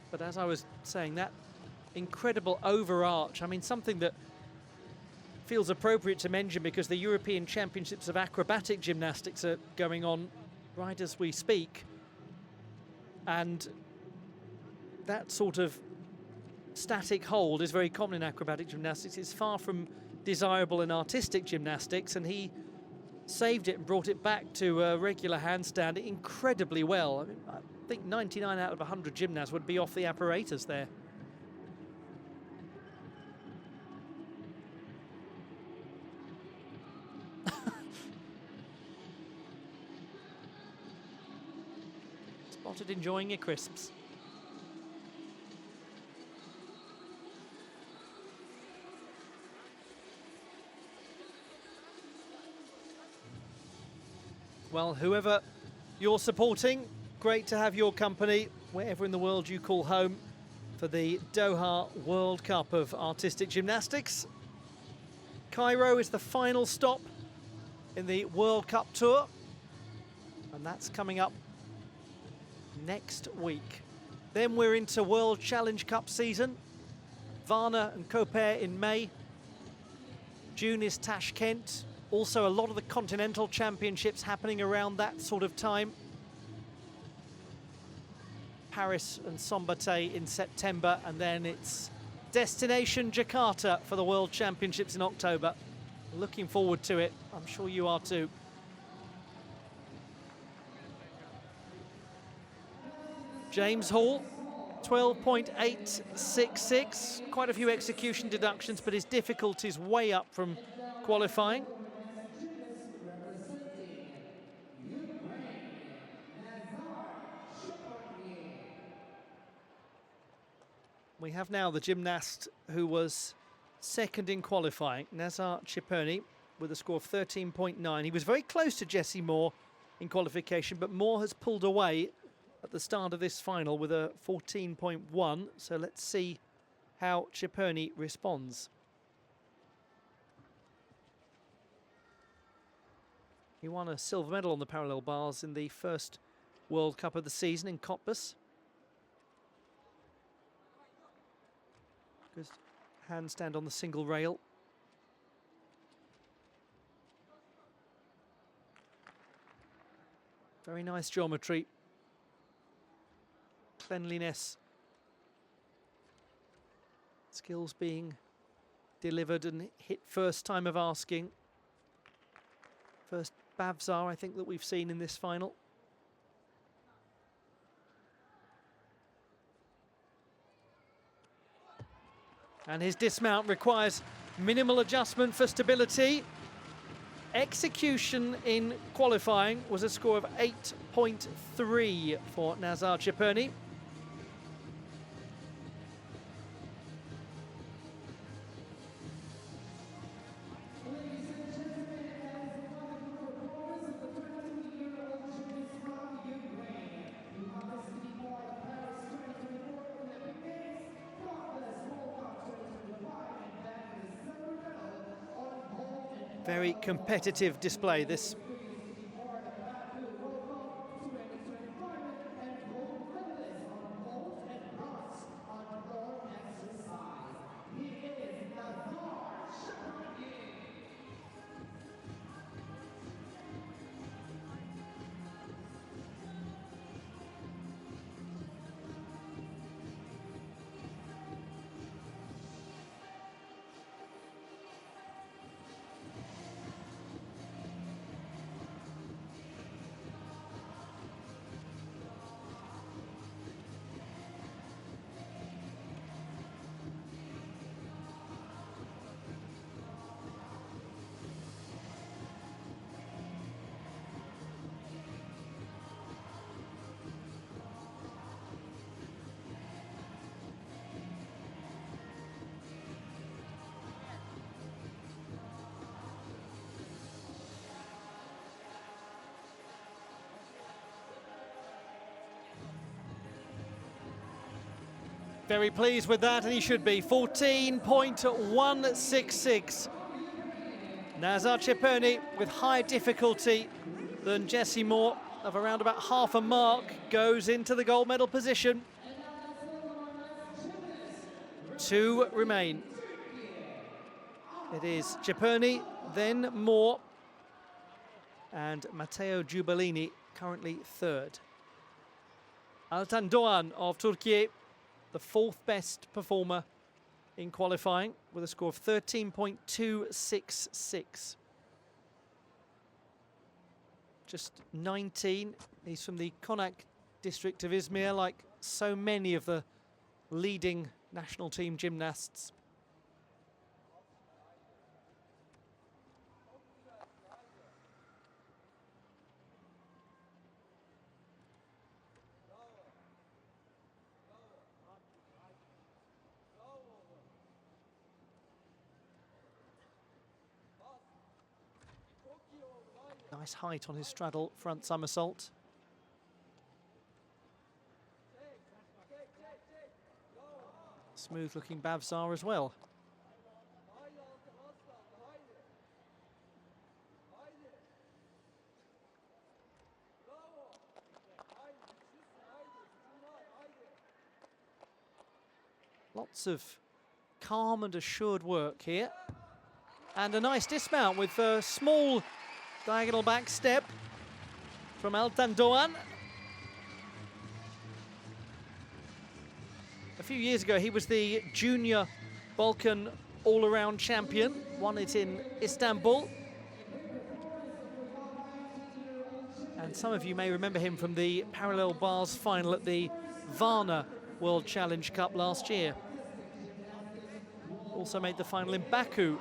But as I was saying, that incredible overarch, I mean, something that feels appropriate to mention because the European Championships of Acrobatic Gymnastics are going on right as we speak. And that sort of static hold is very common in acrobatic gymnastics. It's far from desirable in artistic gymnastics, and he saved it and brought it back to a regular handstand incredibly well. I mean, I think 99 out of 100 gymnasts would be off the apparatus there. Spotted enjoying your crisps. Well, whoever you're supporting, great to have your company wherever in the world you call home for the Doha World Cup of Artistic Gymnastics. Cairo is the final stop in the World Cup Tour, and that's coming up next week. Then we're into World Challenge Cup season. Varna and Koper in May. June is Tashkent. Also, a lot of the continental championships happening around that sort of time. Paris and Sombate in September, and then it's destination Jakarta for the World Championships in October. Looking forward to it. I'm sure you are too. James Hall, 12.866. Quite a few execution deductions, but his difficulty's way up from qualifying. We have now the gymnast who was second in qualifying, Nazar Chepurnyi, with a score of 13.9. He was very close to Jesse Moore in qualification, but Moore has pulled away at the start of this final with a 14.1. So let's see how Chepurnyi responds. He won a silver medal on the parallel bars in the first World Cup of the season in Cottbus. Good handstand on the single rail. Very nice geometry. Cleanliness. Skills being delivered and hit first time of asking. First Bavzar, I think, that we've seen in this final. And his dismount requires minimal adjustment for stability. Execution in qualifying was a score of 8.3 for Nazar Chepurnyi. Very competitive display, this. Very pleased with that, and he should be. 14.166. Nazar Chepurnyi with higher difficulty than Jesse Moore of around about half a mark goes into the gold medal position. 2 remain. It is Chepurnyi, then Moore, and Matteo Giubellini currently 3rd. Altan Dogan of Turkey, the 4th best performer in qualifying with a score of 13.266. Just 19. He's from the Konak district of Izmir, like so many of the leading national team gymnasts. Nice height on his straddle front somersault. Smooth looking Bavzar as well. Lots of calm and assured work here. And a nice dismount with a small diagonal back step from Altan Dogan. A few years ago, he was the junior Balkan all-around champion, won it in Istanbul. And some of you may remember him from the parallel bars final at the Varna World Challenge Cup last year. Also made the final in Baku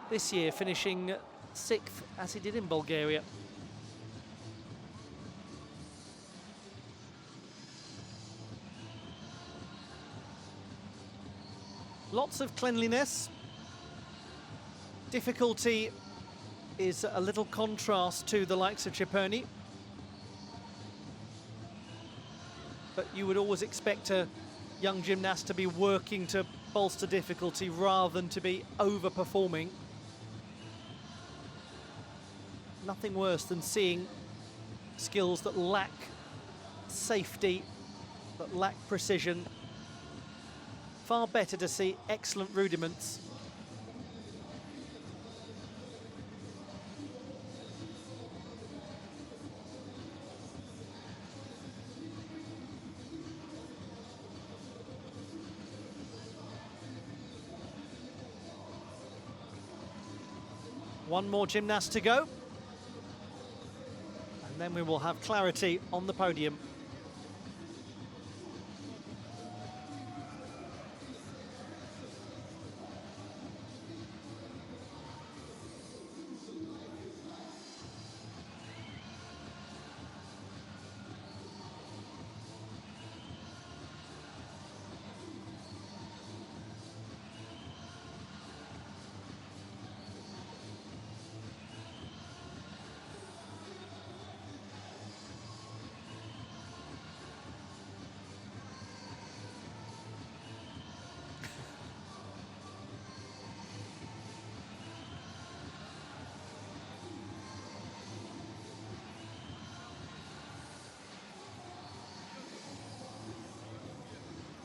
this year, finishing 6th as he did in Bulgaria. Lots of cleanliness. Difficulty is a little contrast to the likes of Chepurnyi. But you would always expect a young gymnast to be working to bolster difficulty rather than to be overperforming. Nothing worse than seeing skills that lack safety, that lack precision. Far better to see excellent rudiments. One more gymnast to go. And then we will have clarity on the podium.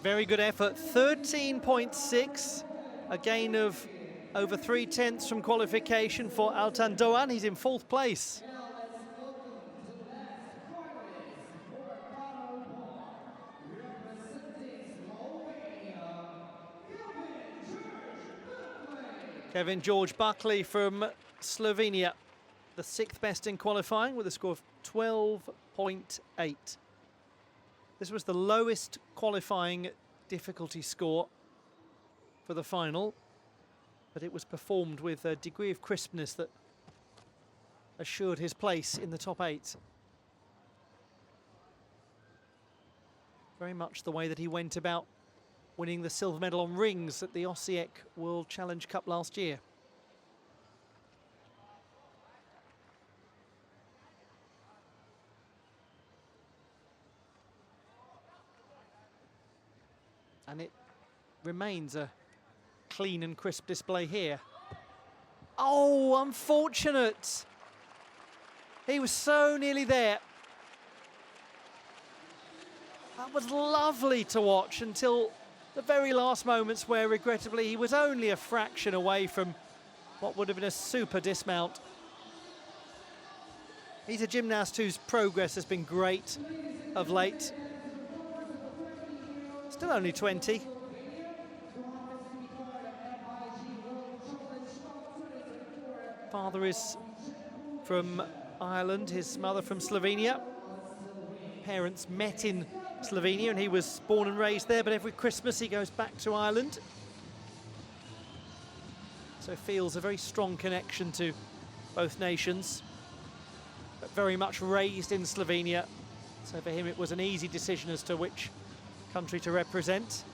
Very good effort, 13.6, a gain of over 3/10 from qualification for Altan Dogan. He's in 4th place. Kevin George Buckley from Slovenia, the 6th best in qualifying with a score of 12.8. This was the lowest qualifying difficulty score for the final, but it was performed with a degree of crispness that assured his place in the top 8. Very much the way that he went about winning the silver medal on rings at the Osijek World Challenge Cup last year. And it remains a clean and crisp display here. Oh, unfortunate. He was so nearly there. That was lovely to watch until the very last moments where, regrettably, he was only a fraction away from what would have been a super dismount. He's a gymnast whose progress has been great of late. Still only 20. Father is from Ireland, his mother from Slovenia. Parents met in Slovenia and he was born and raised there, but every Christmas he goes back to Ireland. So feels a very strong connection to both nations, but very much raised in Slovenia. So for him it was an easy decision as to which country to represent.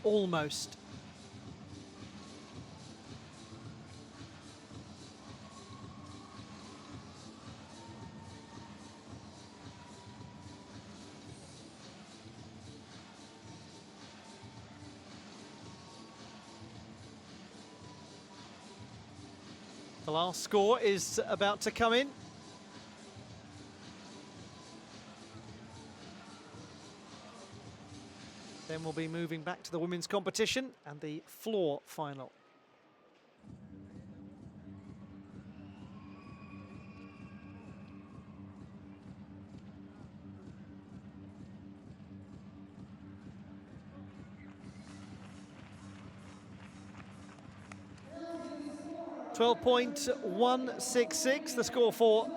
Almost. The last score is about to come in. Then we'll be moving back to the women's competition and the floor final. .166, the score for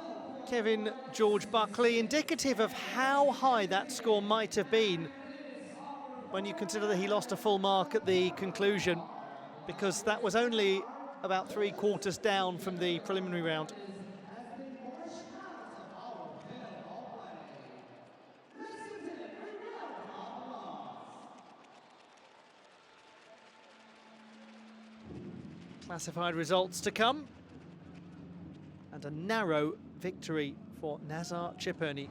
Kevin George Buckley, indicative of how high that score might have been when you consider that he lost a full mark at the conclusion, because that was only about 3/4 down from the preliminary round. Classified results to come, and a narrow victory for Nazar Chepurnyi.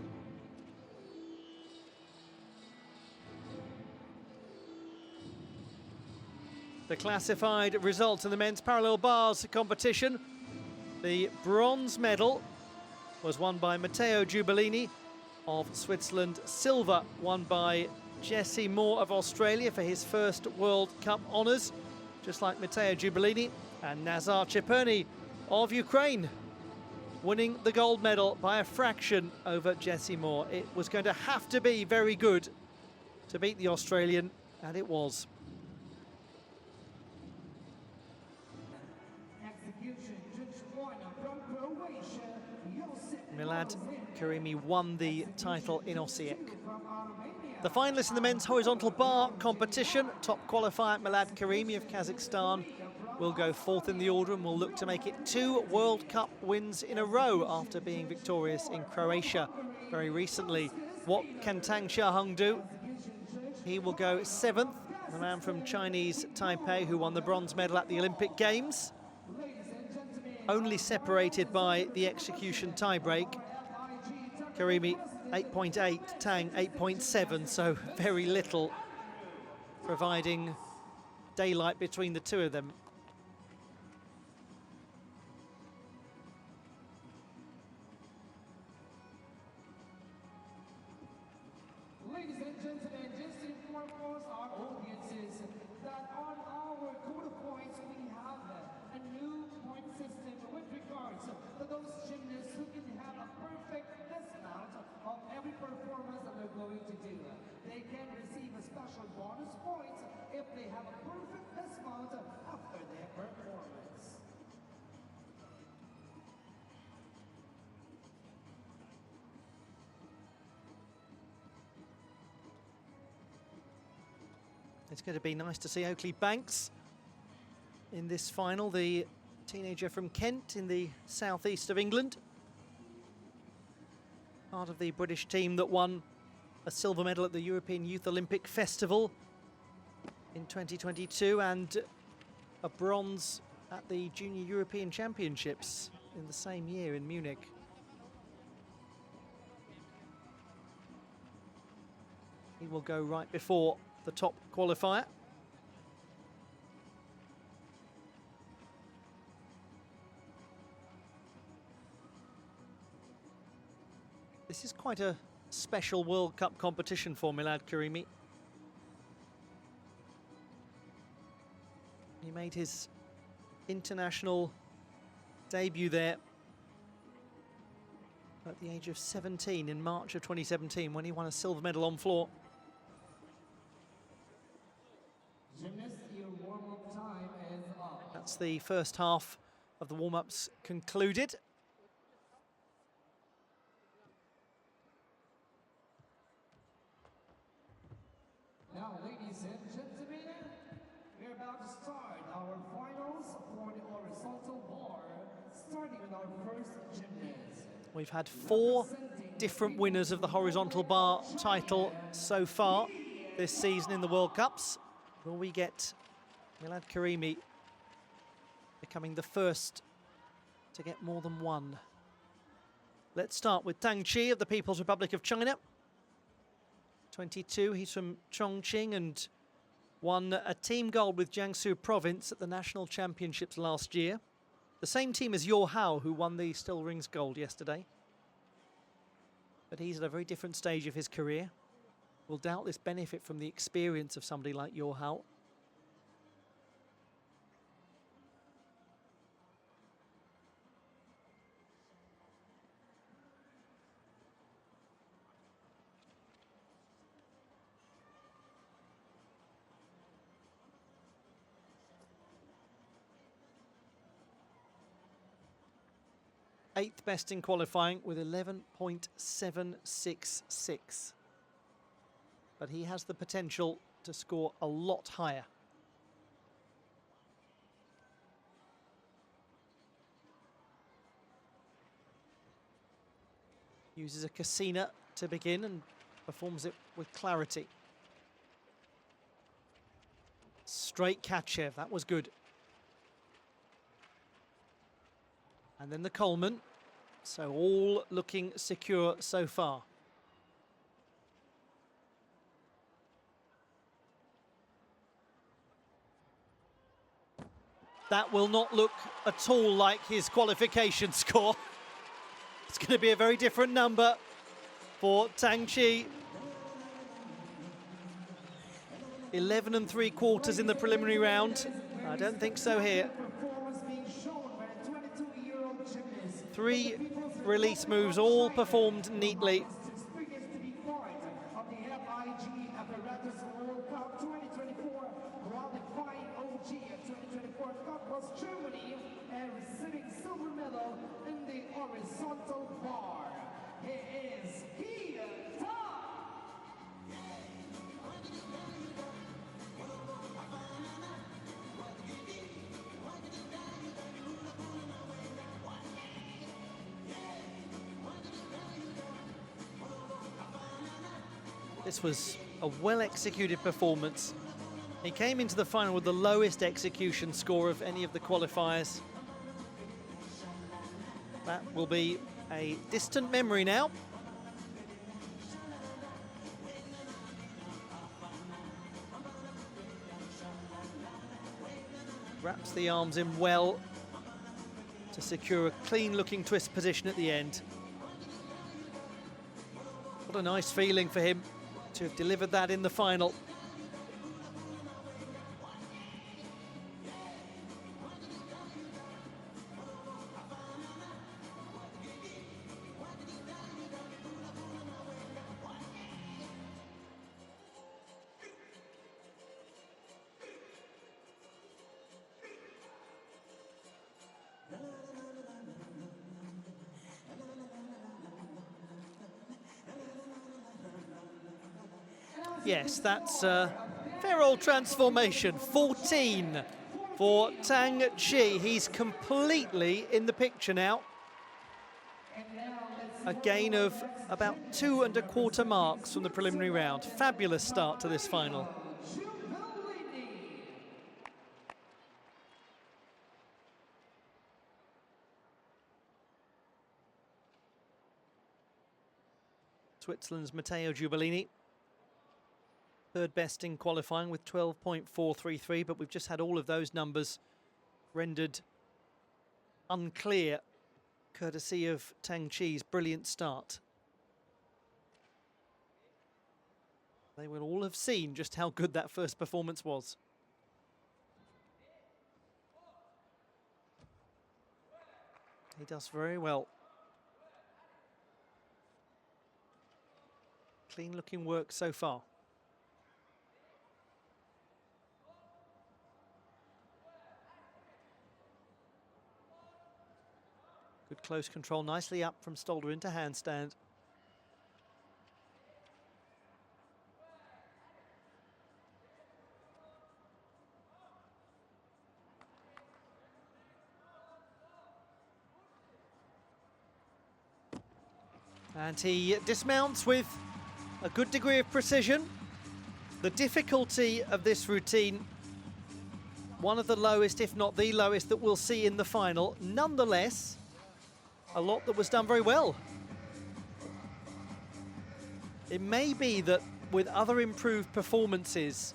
The classified result in the men's parallel bars competition. The bronze medal was won by Matteo Giubellini of Switzerland. Silver won by Jesse Moore of Australia for his first World Cup honours, just like Matteo Giubellini. And Nazar Chepurnyi of Ukraine winning the gold medal by a fraction over Jesse Moore. It was going to have to be very good to beat the Australian, and it was. Milad Karimi won the title in Osijek. The finalists in the men's horizontal bar competition, top qualifier Milad Karimi of Kazakhstan will go fourth in the order and will look to make it 2 World Cup wins in a row after being victorious in Croatia very recently. What can Tang Chia-Hung do? He will go 7th, the man from Chinese Taipei who won the bronze medal at the Olympic Games. Only separated by the execution tiebreak. Karimi 8.8, Tang 8.7, so very little providing daylight between the two of them. Ladies and gentlemen, just to inform our audiences that on our code of points we have a new point system with regards to those gymnasts who can have a perfect dismount of every performance that they're going to do. They can receive a special bonus points if they have a perfect dismount after their performance. It's going to be nice to see Oakley Banks in this final, the teenager from Kent in the southeast of England. Part of the British team that won a silver medal at the European Youth Olympic Festival in 2022 and a bronze at the Junior European Championships in the same year in Munich. He will go right before the top qualifier. This is quite a special World Cup competition for Milad Karimi. He made his international debut there at the age of 17 in March of 2017 when he won a silver medal on floor. Gymnast, your warm-up time is up. That's the first half of the warm-ups concluded. Now, ladies and gentlemen, we're about to start our finals for the horizontal bar, starting with our first gymnast. We've had 4 different winners of the horizontal bar title so far this season in the World Cups. Will we get Milad Karimi becoming the first to get more than one? Let's start with Tang Chi of the People's Republic of China. 22, he's from Chongqing and won a team gold with Jiangsu Province at the National Championships last year. The same team as Yehor Perepolkin, who won the Still Rings gold yesterday. But he's at a very different stage of his career. Will doubtless benefit from the experience of somebody like Yehor Perepolkin. Eighth best in qualifying with 11.766. But he has the potential to score a lot higher. Uses a Cassina to begin and performs it with clarity. Straight Kachev, that was good. And then the Coleman, so all looking secure so far. That will not look at all like his qualification score. It's going to be a very different number for Tang Chi. 11 3/4 in the preliminary round. I don't think so here. 3 release moves, all performed neatly. Germany and receiving silver medal in the horizontal bar. He is here, This was a well-executed performance. He came into the final with the lowest execution score of any of the qualifiers. That will be a distant memory now. Wraps the arms in well to secure a clean-looking twist position at the end. What a nice feeling for him to have delivered that in the final. Yes, that's a fair old transformation. 14 for Tang Chia. He's completely in the picture now. A gain of about 2¼ marks from the preliminary round. Fabulous start to this final. Switzerland's Matteo Giubellini, third best in qualifying with 12.433, but we've just had all of those numbers rendered unclear courtesy of Tang Chia's brilliant start. They will all have seen just how good that first performance was. He does very well. Clean looking work so far. Good close control, nicely up from Stolder into handstand. And he dismounts with a good degree of precision. The difficulty of this routine, one of the lowest, if not the lowest, that we'll see in the final. Nonetheless, a lot that was done very well. It may be that with other improved performances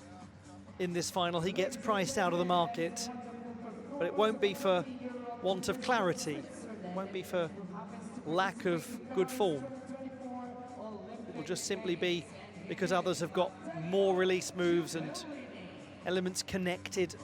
in this final, he gets priced out of the market, but it won't be for want of clarity. It won't be for lack of good form. It will just simply be because others have got more release moves and elements connected.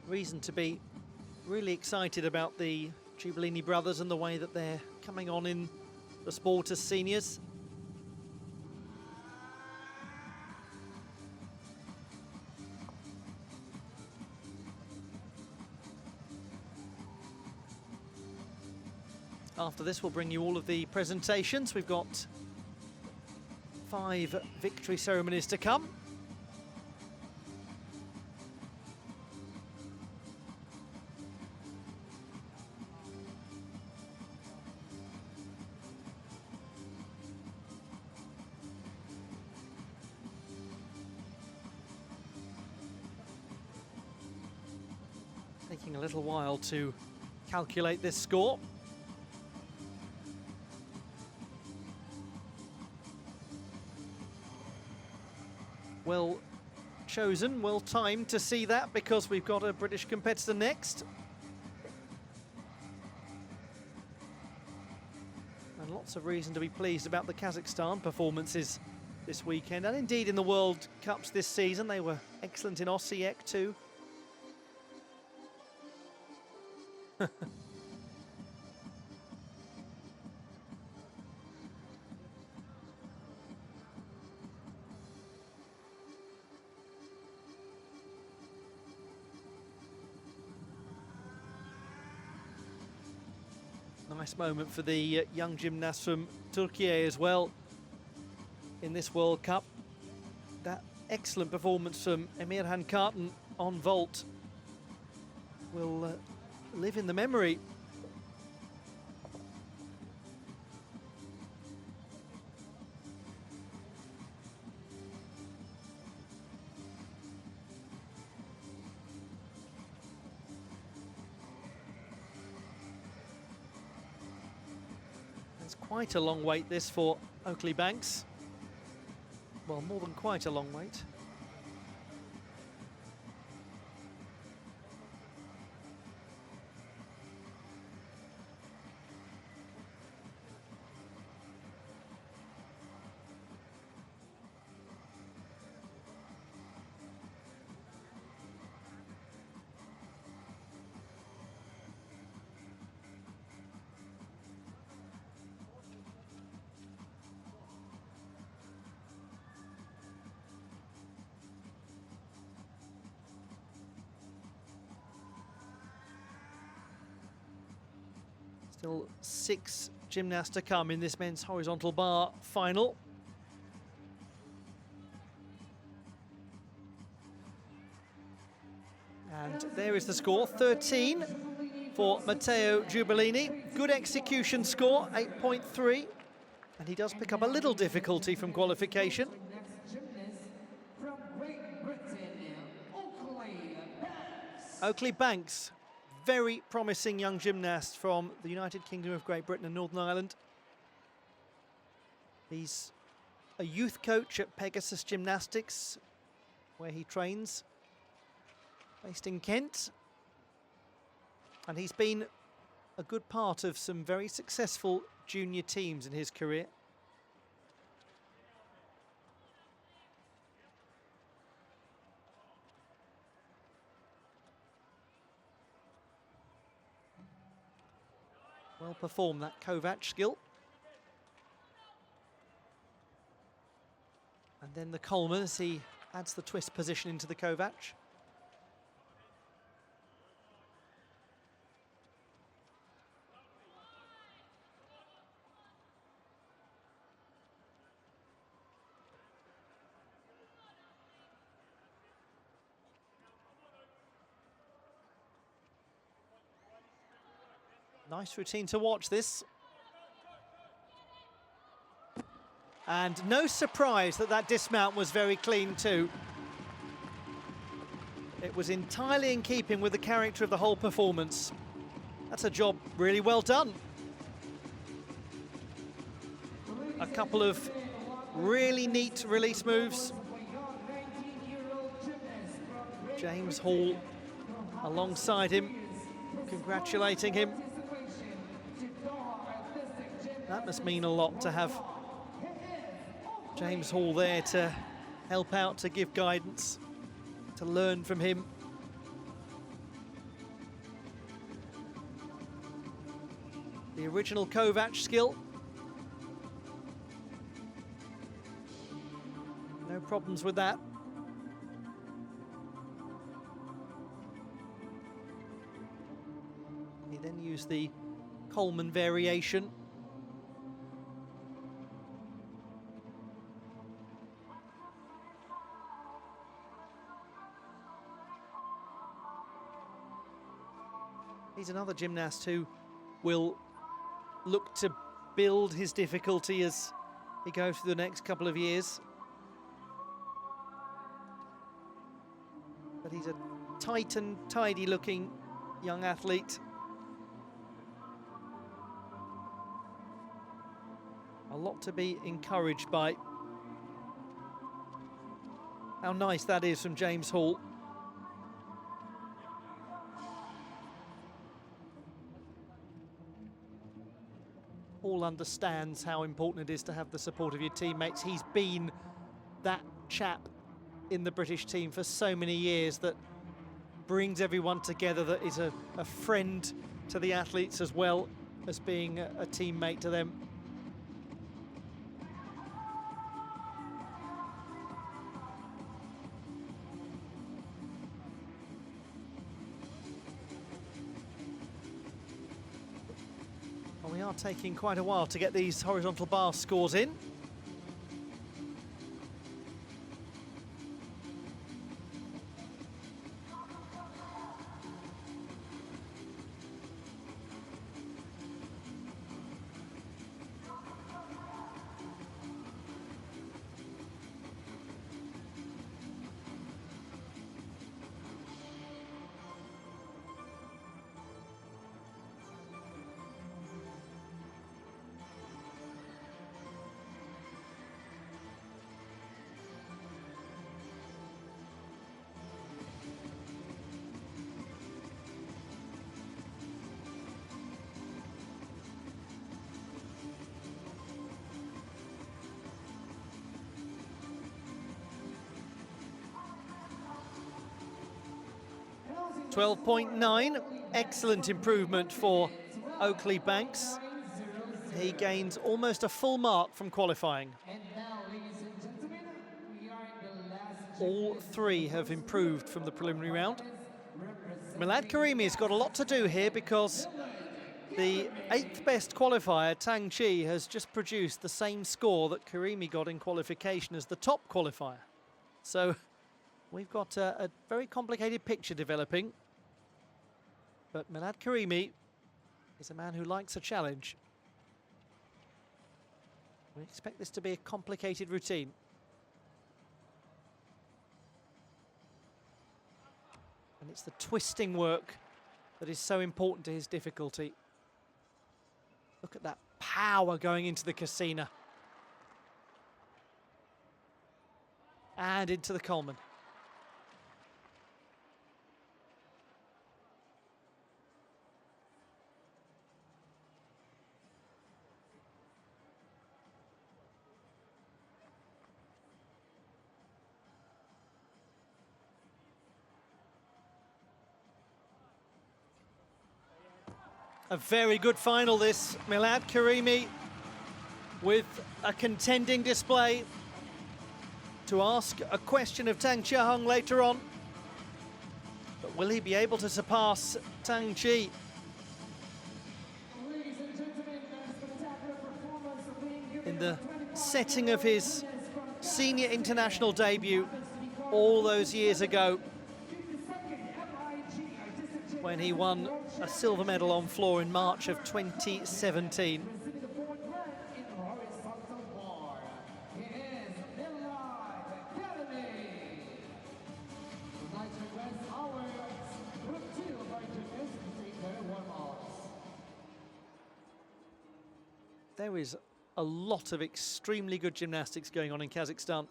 Reason to be really excited about the Giubellini brothers and the way that they're coming on in the sport as seniors. After this, we'll bring you all of the presentations. We've got 5 victory ceremonies to come. Taking a little while to calculate this score. Well chosen, well timed to see that, because we've got a British competitor next. And lots of reason to be pleased about the Kazakhstan performances this weekend, and indeed in the World Cups this season. They were excellent in Osijek too. Nice moment for the young gymnast from Turkey as well in this World Cup. That excellent performance from Emirhan Kartin on vault will live in the memory. It's quite a long wait this for Oakley Banks. Well, more than quite a long wait. Still 6 gymnasts to come in this men's horizontal bar final. And there is the score, 13 for Matteo Giubellini. Good execution score, 8.3. And he does pick up a little difficulty from qualification. Next gymnast from Great Britain, Oakley Banks, very promising young gymnast from the United Kingdom of Great Britain and Northern Ireland. He's a youth coach at Pegasus Gymnastics, where he trains, based in Kent. And he's been a good part of some very successful junior teams in his career. Well performed, that Kovac skill. And then the Coleman as he adds the twist position into the Kovac. Nice routine to watch this. And no surprise that that dismount was very clean too. It was entirely in keeping with the character of the whole performance. That's a job really well done. A couple of really neat release moves. James Hall alongside him, congratulating him. That must mean a lot to have James Hall there to help out, to give guidance, to learn from him. The original Kovac skill. No problems with that. He then used the Coleman variation. He's another gymnast who will look to build his difficulty as he goes through the next couple of years. But he's a tight and tidy looking young athlete. A lot to be encouraged by. How nice that is from James Hall. Hall understands how important it is to have the support of your teammates. He's been that chap in the British team for so many years that brings everyone together, that is a friend to the athletes as well as being a teammate to them. We are taking quite a while to get these horizontal bar scores in. .9, excellent improvement for Oakley Banks. He gains almost a full mark from qualifying. All three have improved from the preliminary round. Milad Karimi's got a lot to do here because The 8th best qualifier, Tang Chi, has just produced the same score that Karimi got in qualification as the top qualifier. So we've got a very complicated picture developing. But Milad Karimi is a man who likes a challenge. We expect this to be a complicated routine. And it's the twisting work that is so important to his difficulty. Look at that power going into the Casina. And into the Coleman. A very good final, this. Milad Karimi with a contending display to ask a question of Tang Chia-Hung later on. But will he be able to surpass Tang Chi? In the setting of his senior international debut all those years ago, when he won a silver medal on floor in March of 2017. There is a lot of extremely good gymnastics going on in Kazakhstan.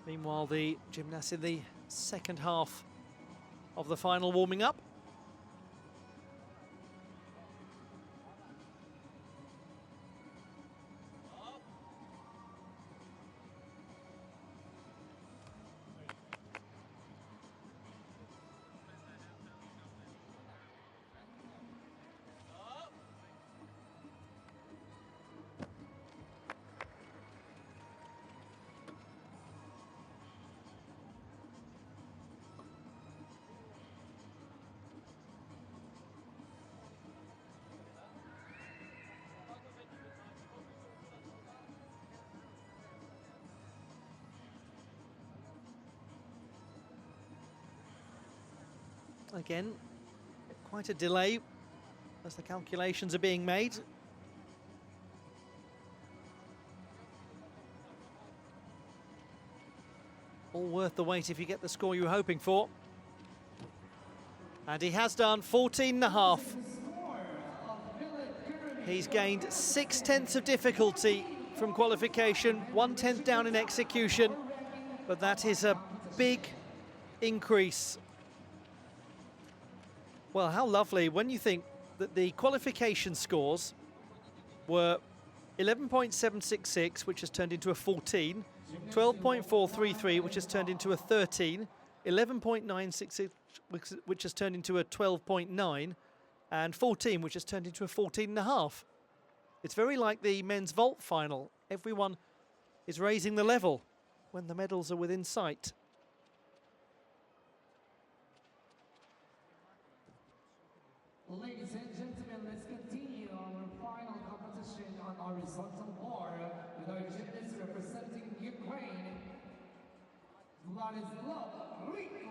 Meanwhile, the gymnasts in the second half of the final warming up. Again, quite a delay as the calculations are being made. All worth the wait if you get the score you're hoping for. And he has done 14.5. He's gained 6/10 of difficulty from qualification, 1/10 down in execution, but that is a big increase. Well, how lovely when you think that the qualification scores were 11.766, which has turned into a 14, 12.433, which has turned into a 13, 11.966, which has turned into a 12.9, and 14, which has turned into a 14.5. It's very like the men's vault final. Everyone is raising the level when the medals are within sight. Ladies and gentlemen, let's continue our final competition on our horizontal bar with our gymnast representing Ukraine, Vladislav Hryko.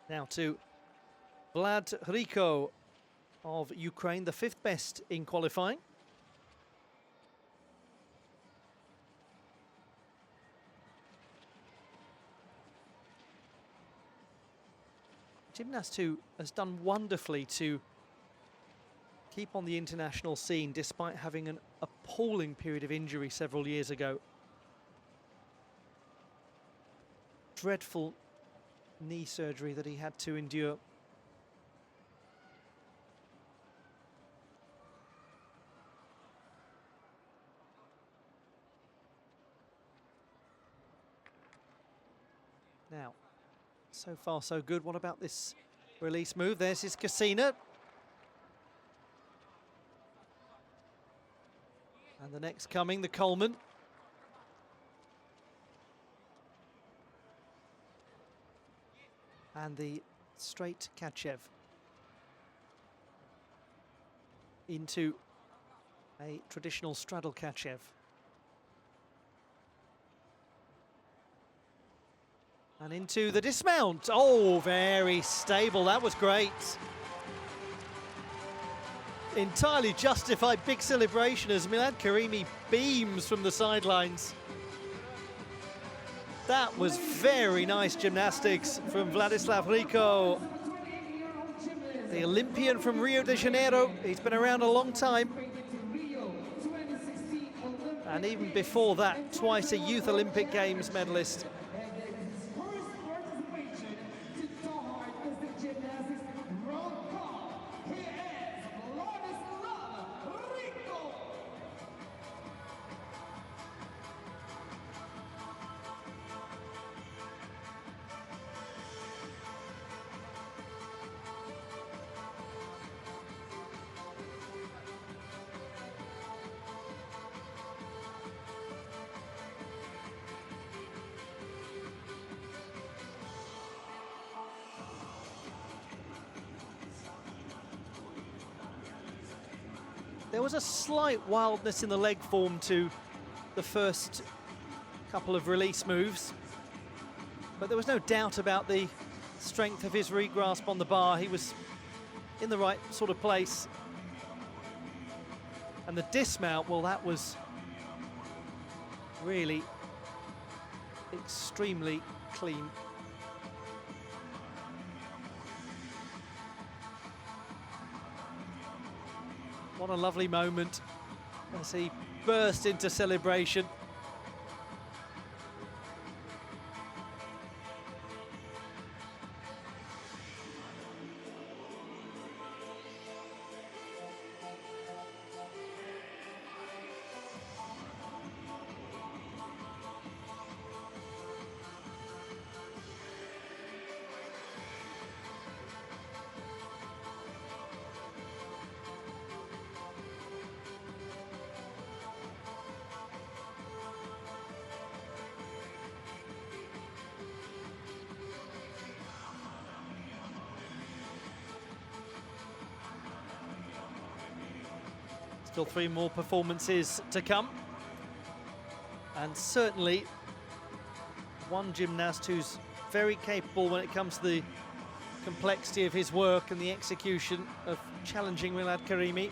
Now to Vlad Hryko of Ukraine, the 5th best in qualifying. gymnast who has done wonderfully to keep on the international scene despite having an appalling period of injury several years ago. Dreadful knee surgery that he had to endure. Now, so far so good. What about this release move? There's his Cassina. And the next coming, the Coleman. And the straight Kachev. Into a traditional straddle Kachev. And into the dismount. Oh, very stable. That was great. Entirely justified big celebration as Milad Karimi beams from the sidelines. That was very nice gymnastics from Vladislav Hryko, the Olympian from Rio de Janeiro. He's been around a long time. And even before that, twice a Youth Olympic Games medalist. There was a slight wildness in the leg form to the first couple of release moves, but there was no doubt about the strength of his regrasp on the bar. He was in the right sort of place. And the dismount, well, that was really extremely clean. What a lovely moment as he burst into celebration. Still 3 more performances to come. And certainly one gymnast who's very capable when it comes to the complexity of his work and the execution of challenging Milad Karimi.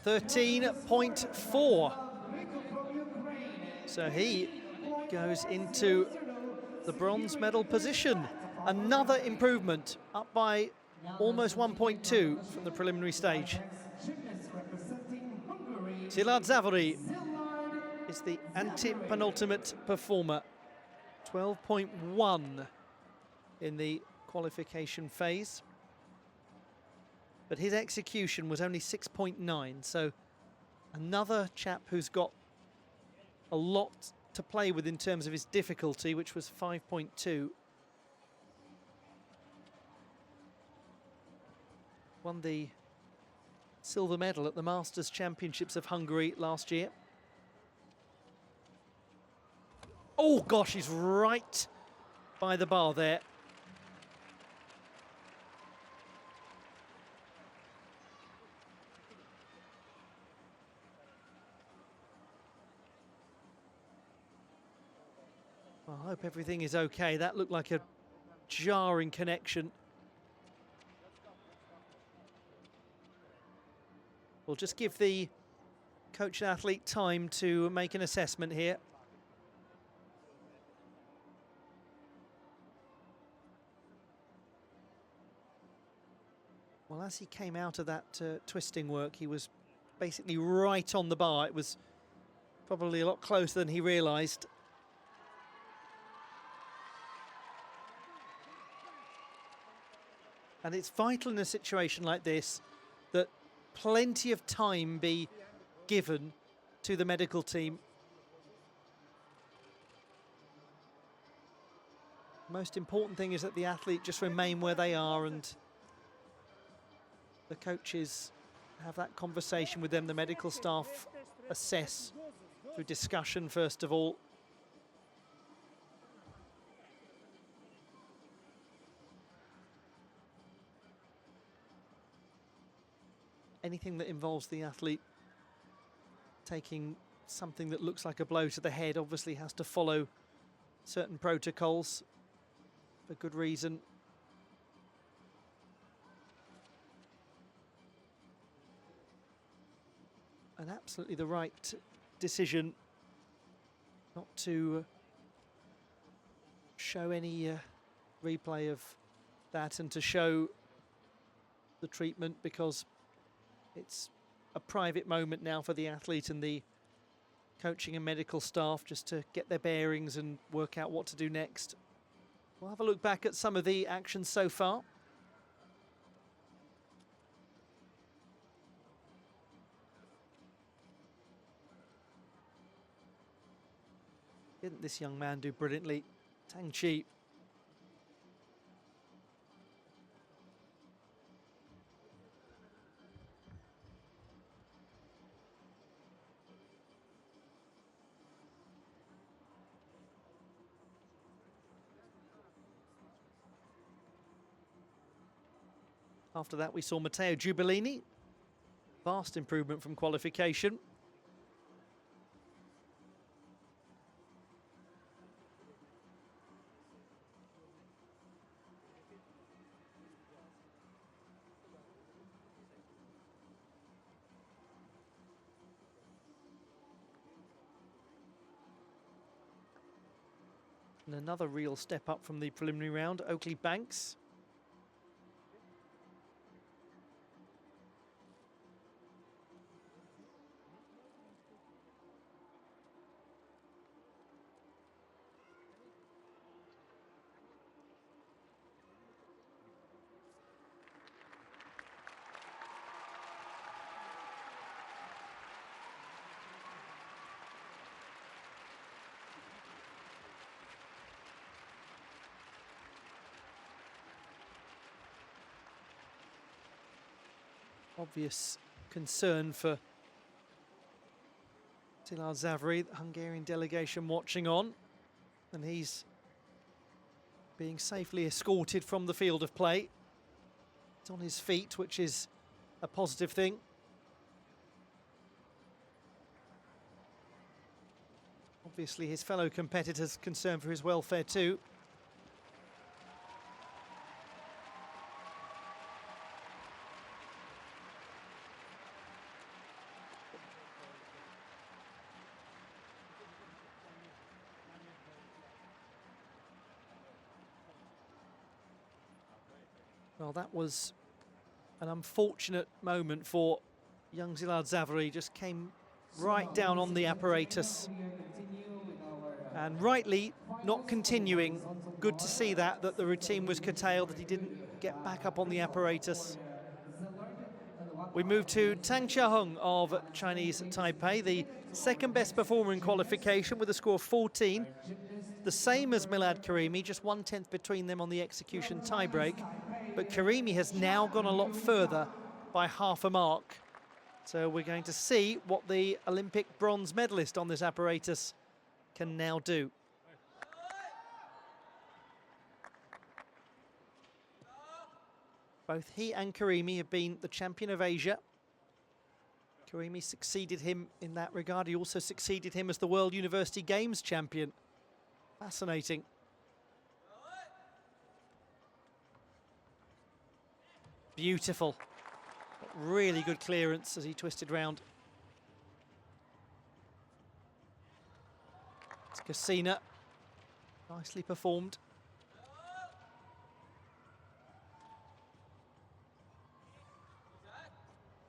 .4. So he goes into the bronze medal position. Another improvement, up by almost 1.2 from the preliminary stage. Szilard Zavory is the anti-penultimate performer. 12.1 in the qualification phase. But his execution was only 6.9, so another chap who's got a lot to play with in terms of his difficulty, which was 5.2. Won the silver medal at the Masters Championships of Hungary last year. Oh gosh, he's right by the bar there. I hope everything is okay. That looked like a jarring connection. We'll just give the coach and athlete time to make an assessment here. Well, as he came out of that twisting work, he was basically right on the bar. It was probably a lot closer than he realised. And it's vital in a situation like this that plenty of time be given to the medical team. Most important thing is that the athlete just remain where they are and the coaches have that conversation with them, the medical staff assess through discussion first of all. Anything that involves the athlete taking something that looks like a blow to the head obviously has to follow certain protocols for good reason. And absolutely the right decision not to show any replay of that and to show the treatment, because it's a private moment now for the athlete and the coaching and medical staff just to get their bearings and work out what to do next. We'll have a look back at some of the actions so far. Didn't this young man do brilliantly? Tang Chia. After that, we saw Matteo Giubellini. Vast improvement from qualification. And another real step up from the preliminary round, Oakley Banks. Obvious concern for Szilard Zavory, the Hungarian delegation watching on, and he's being safely escorted from the field of play. It's on his feet, which is a positive thing. Obviously his fellow competitors concerned for his welfare too. Well, that was an unfortunate moment for young Szilard Zavory. Just came right down on the apparatus. And rightly not continuing. Good to see that the routine was curtailed, that he didn't get back up on the apparatus. We move to Tang Chia-Hung of Chinese Taipei, the second best performer in qualification with a score of 14. The same as Milad Karimi, just 1/10 between them on the execution tiebreak. But Karimi has now gone a lot further by half a mark. So we're going to see what the Olympic bronze medalist on this apparatus can now do. Both he and Karimi have been the champion of Asia. Karimi succeeded him in that regard. He also succeeded him as the World University Games champion. Fascinating. Beautiful. Really good clearance as he twisted round. It's Cassina. Nicely performed.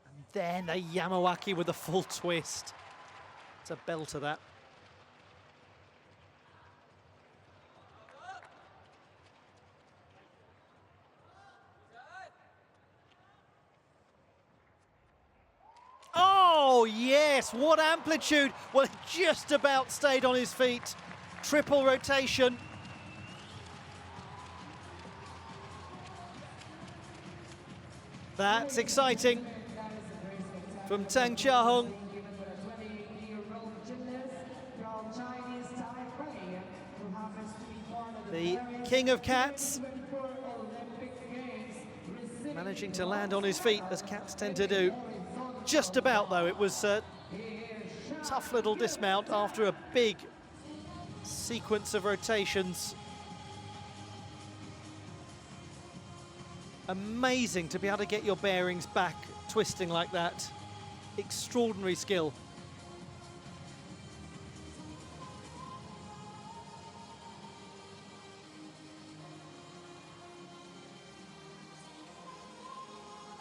And then a Yamawaki with a full twist. It's a belter, that. Oh, yes, what amplitude. Well, just about stayed on his feet. Triple rotation. That's exciting. From Tang Chia-Hung. The king of cats. Managing to land on his feet, as cats tend to do. Just about, though. It was a tough little dismount after a big sequence of rotations. Amazing to be able to get your bearings back twisting like that. Extraordinary skill.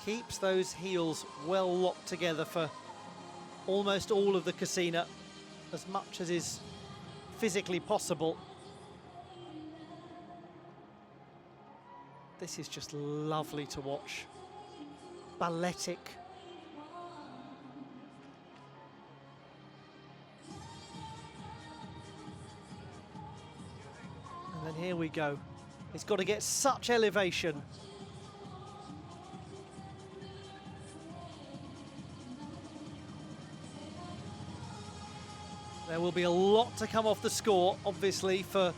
Keeps those heels well locked together for almost all of the Cassina, as much as is physically possible. This is just lovely to watch. Balletic. And then here we go. He's got to get such elevation. There will be a lot to come off the score, obviously, for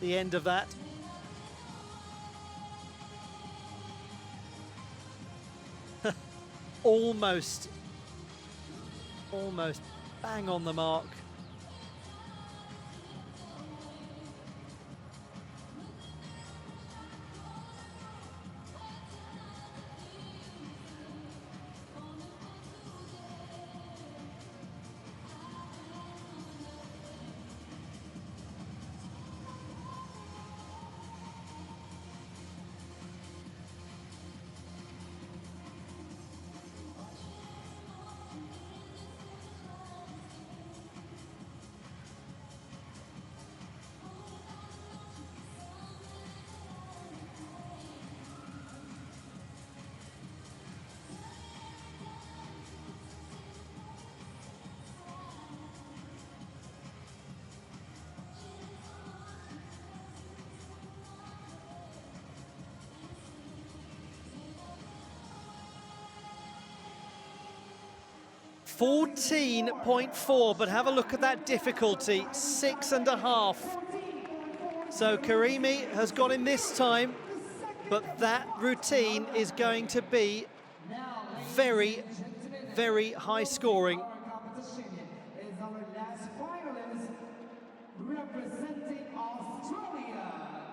the end of that. almost bang on the mark. .4, but have a look at that difficulty, 6.5. So Karimi has got him this time, but that routine is going to be very, very high scoring.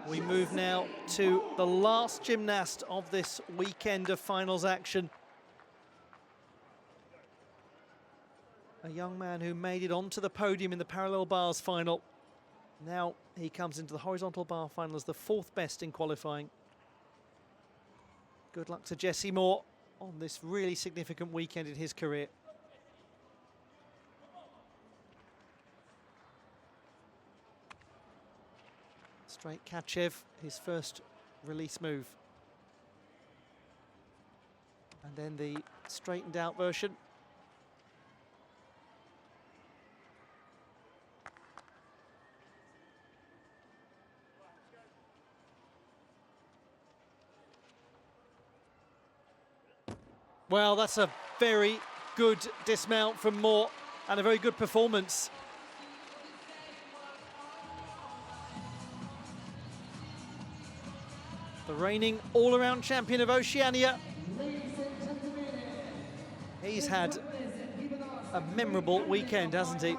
We move now to the last gymnast of this weekend of finals action. A young man who made it onto the podium in the parallel bars final. Now he comes into the horizontal bar final as the 4th best in qualifying. Good luck to Jesse Moore on this really significant weekend in his career. Straight Kachev, his first release move. And then the straightened out version. Well, that's a very good dismount from Moore and a very good performance. The reigning all-around champion of Oceania. He's had a memorable weekend, hasn't he?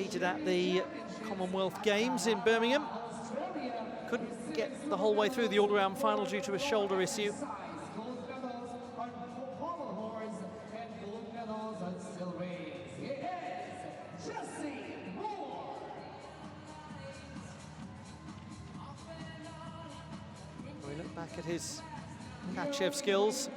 competed at the Commonwealth Games in Birmingham. Couldn't get the whole way through the all-around final due to a shoulder issue. We look back at his catch-up skills.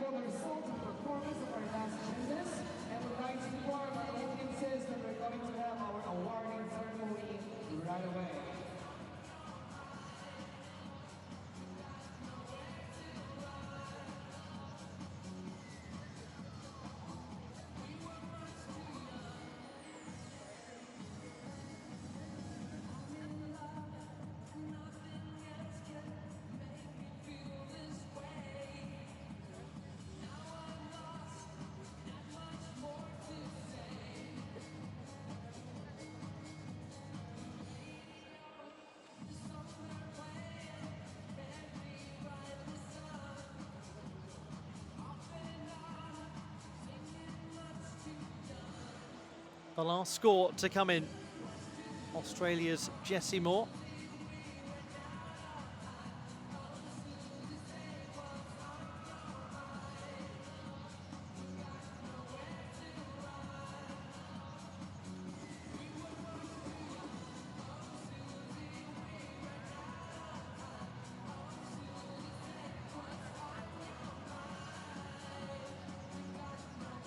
The last score to come in, Australia's Jessie Moore.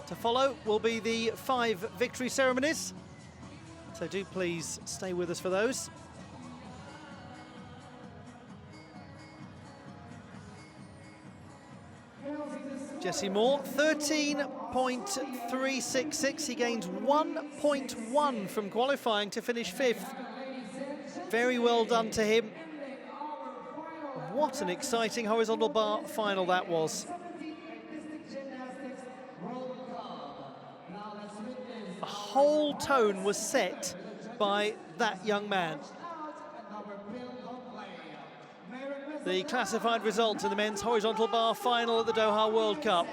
To follow will be the 5 victory ceremonies, so do please stay with us for those. Jessie Moore, 13.366. He gains 1.1 from qualifying to finish 5th. Very well done to him. What an exciting horizontal bar final that was. The whole tone was set by that young man. The classified results in the men's horizontal bar final at the Doha World Cup.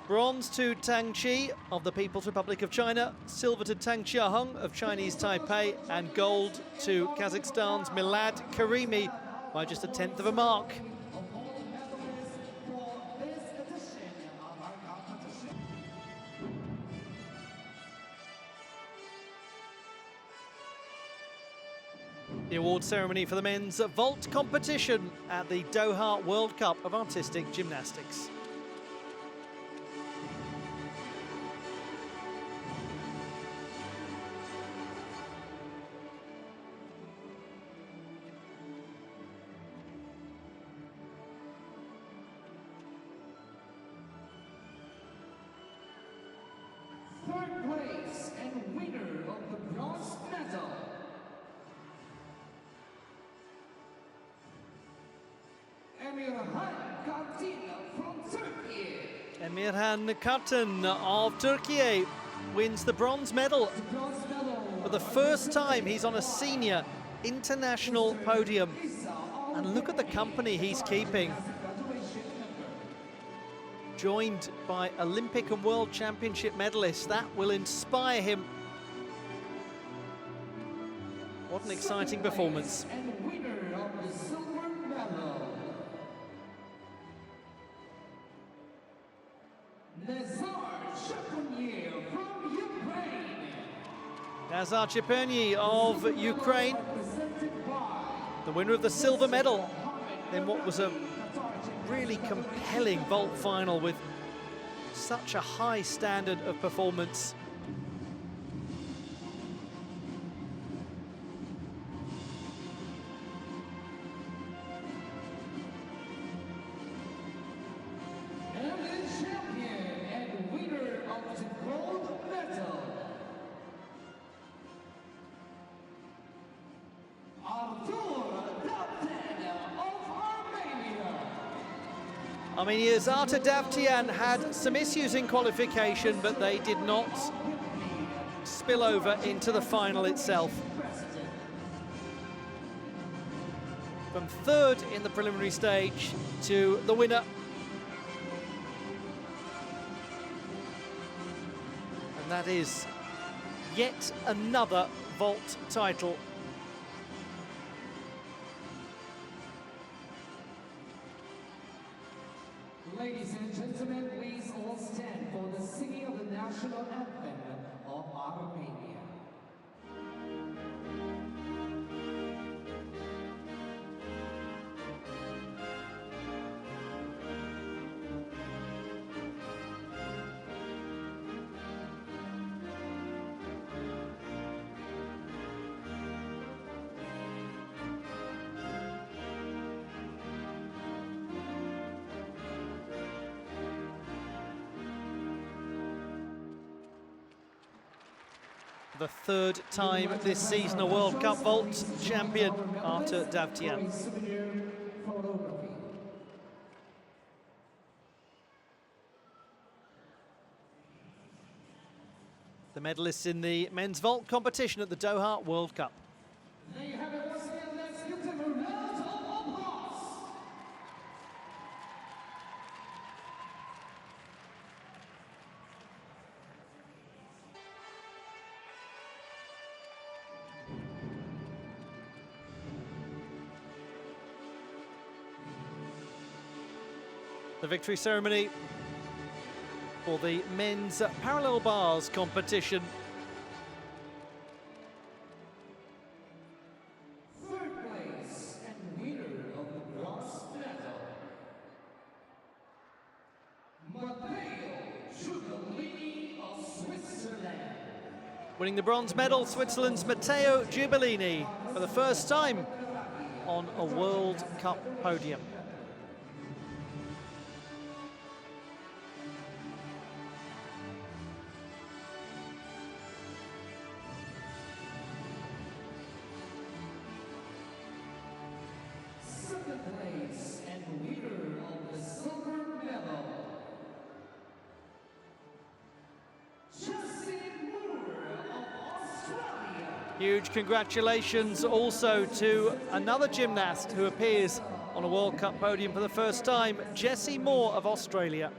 Bronze to Tang Chi of the People's Republic of China, silver to Tang Chia-Hung of Chinese Taipei, and gold to Kazakhstan's Milad Karimi by just a 1/10 of a mark. The award ceremony for the men's vault competition at the Doha World Cup of Artistic Gymnastics. Third place and winner of the bronze medal, Emirhan Kartin from Turkey. Emirhan Kartin of Turkey wins the bronze medal. For the first time, he's on a senior international podium. And look at the company he's keeping. Joined by Olympic and World Championship medalists. That will inspire him. What an exciting performance. And winner of the silver medal, Nazar Chepurnyi from Ukraine. Nazar Chepurnyi of Ukraine, the winner of the silver medal in what was a really compelling vault final with such a high standard of performance. And the champion and winner of the gold medal, Artur Davtyan of Armenia. Armenia's Artur Davtyan had some issues in qualification, but they did not spill over into the final itself. From 3rd in the preliminary stage to the winner. And that is yet another vault title. Ladies and gentlemen, please all stand for the singing of the national anthem of Armenia. The third time this season a World Cup vault champion, Artur Davtyan. The medalists in the men's vault competition at the Doha World Cup. There you have it, once again, let's give them a round of applause. The victory ceremony for the men's parallel bars competition. Third place and winner of the bronze medal, Matteo Giubellini of Switzerland. Winning the bronze medal, Switzerland's Matteo Giubellini for the first time on a World Cup podium. Second place and winner of the silver medal, of Australia. Huge congratulations also to another gymnast who appears on a World Cup podium for the first time, Jesse Moore of Australia.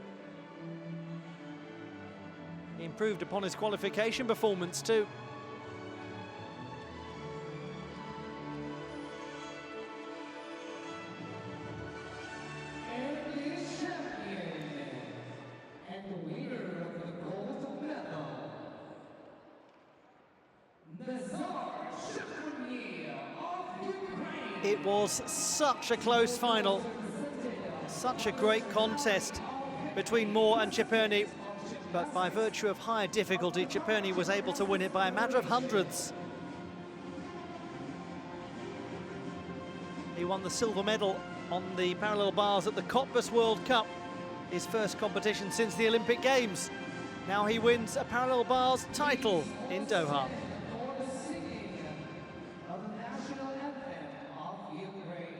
He improved upon his qualification performance too. And the champion and the winner of the gold medal, Nazar Chepurnyi of Ukraine. It was such a close final, such a great contest between Moore and Chepurnyi, but by virtue of higher difficulty, Chepurnyi was able to win it by a matter of hundreds. He won the silver medal on the parallel bars at the Cottbus World Cup, his first competition since the Olympic Games. Now he wins a parallel bars title in Doha. For the singing of the national anthem of Ukraine.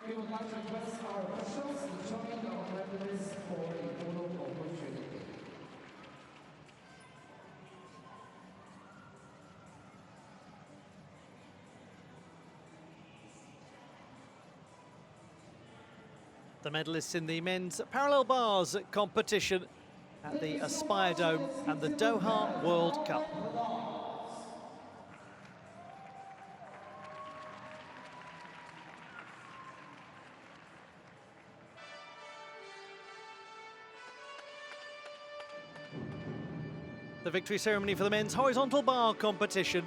We would like to request our officials to join our referees for a photo opportunity. The medalists in the men's parallel bars competition at the Aspire Dome and the Doha World Cup. The victory ceremony for the men's horizontal bar competition.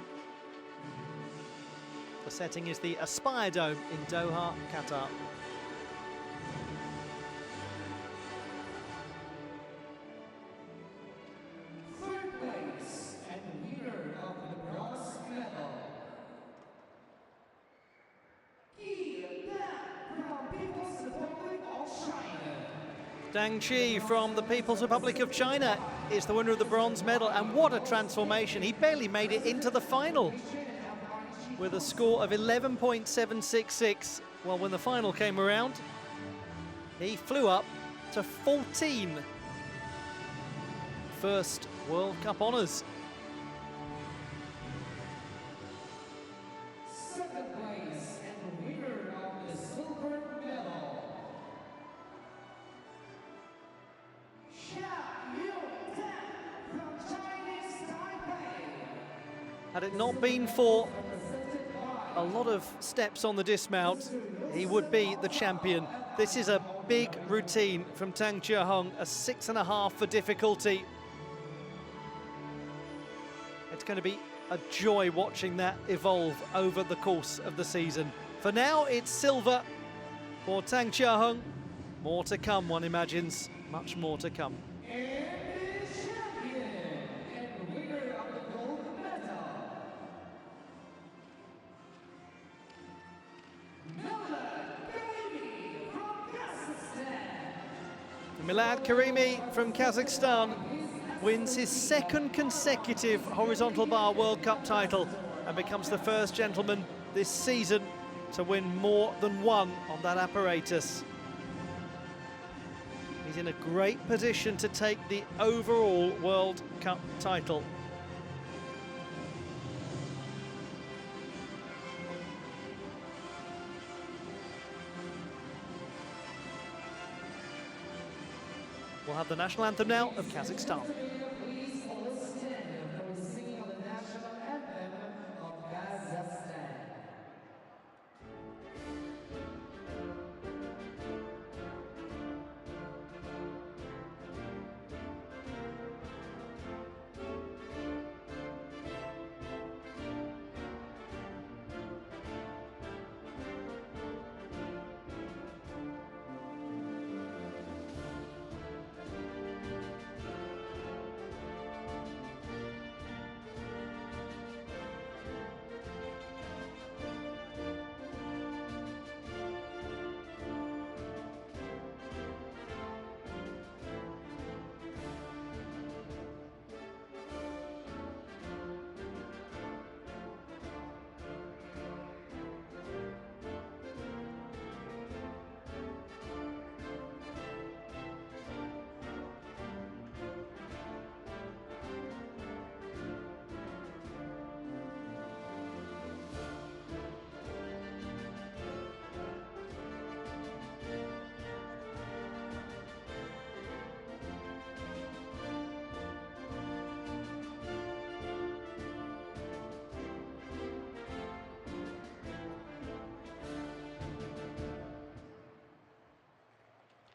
The setting is the Aspire Dome in Doha, Qatar. Third place and winner of the bronze medal, from People's Republic of China. Tang Chia from the People's Republic of China is the winner of the bronze medal, and what a transformation. He barely made it into the final with a score of 11.766. Well, when the final came around, he flew up to 14. First World Cup honours. Second place and winner of the silver medal, from Chinese Taipei. Had it not been for a lot of steps on the dismount, he would be the champion. This is a big routine from Tang Chia-Hung, a 6.5 for difficulty. It's going to be a joy watching that evolve over the course of the season. For now, it's silver for Tang Chia-Hung. More to come, one imagines, much more to come. Milad Karimi from Kazakhstan wins his second consecutive horizontal bar World Cup title and becomes the first gentleman this season to win more than one on that apparatus. He's in a great position to take the overall World Cup title. We'll have the national anthem now of Kazakhstan. Please all stand for the singing of the national anthem of Kazakhstan.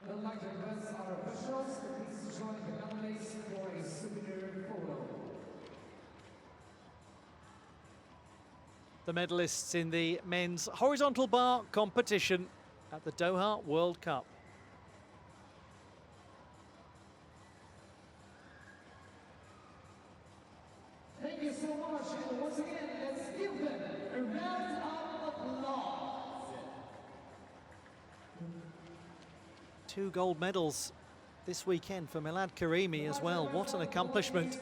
I'd like to request our officials to please join the nominees for a souvenir photo. The medalists in the men's horizontal bar competition at the Doha World Cup. Thank you so much, and once again, let's give them a round of applause. 2 gold medals this weekend for Milad Karimi as well. What an accomplishment.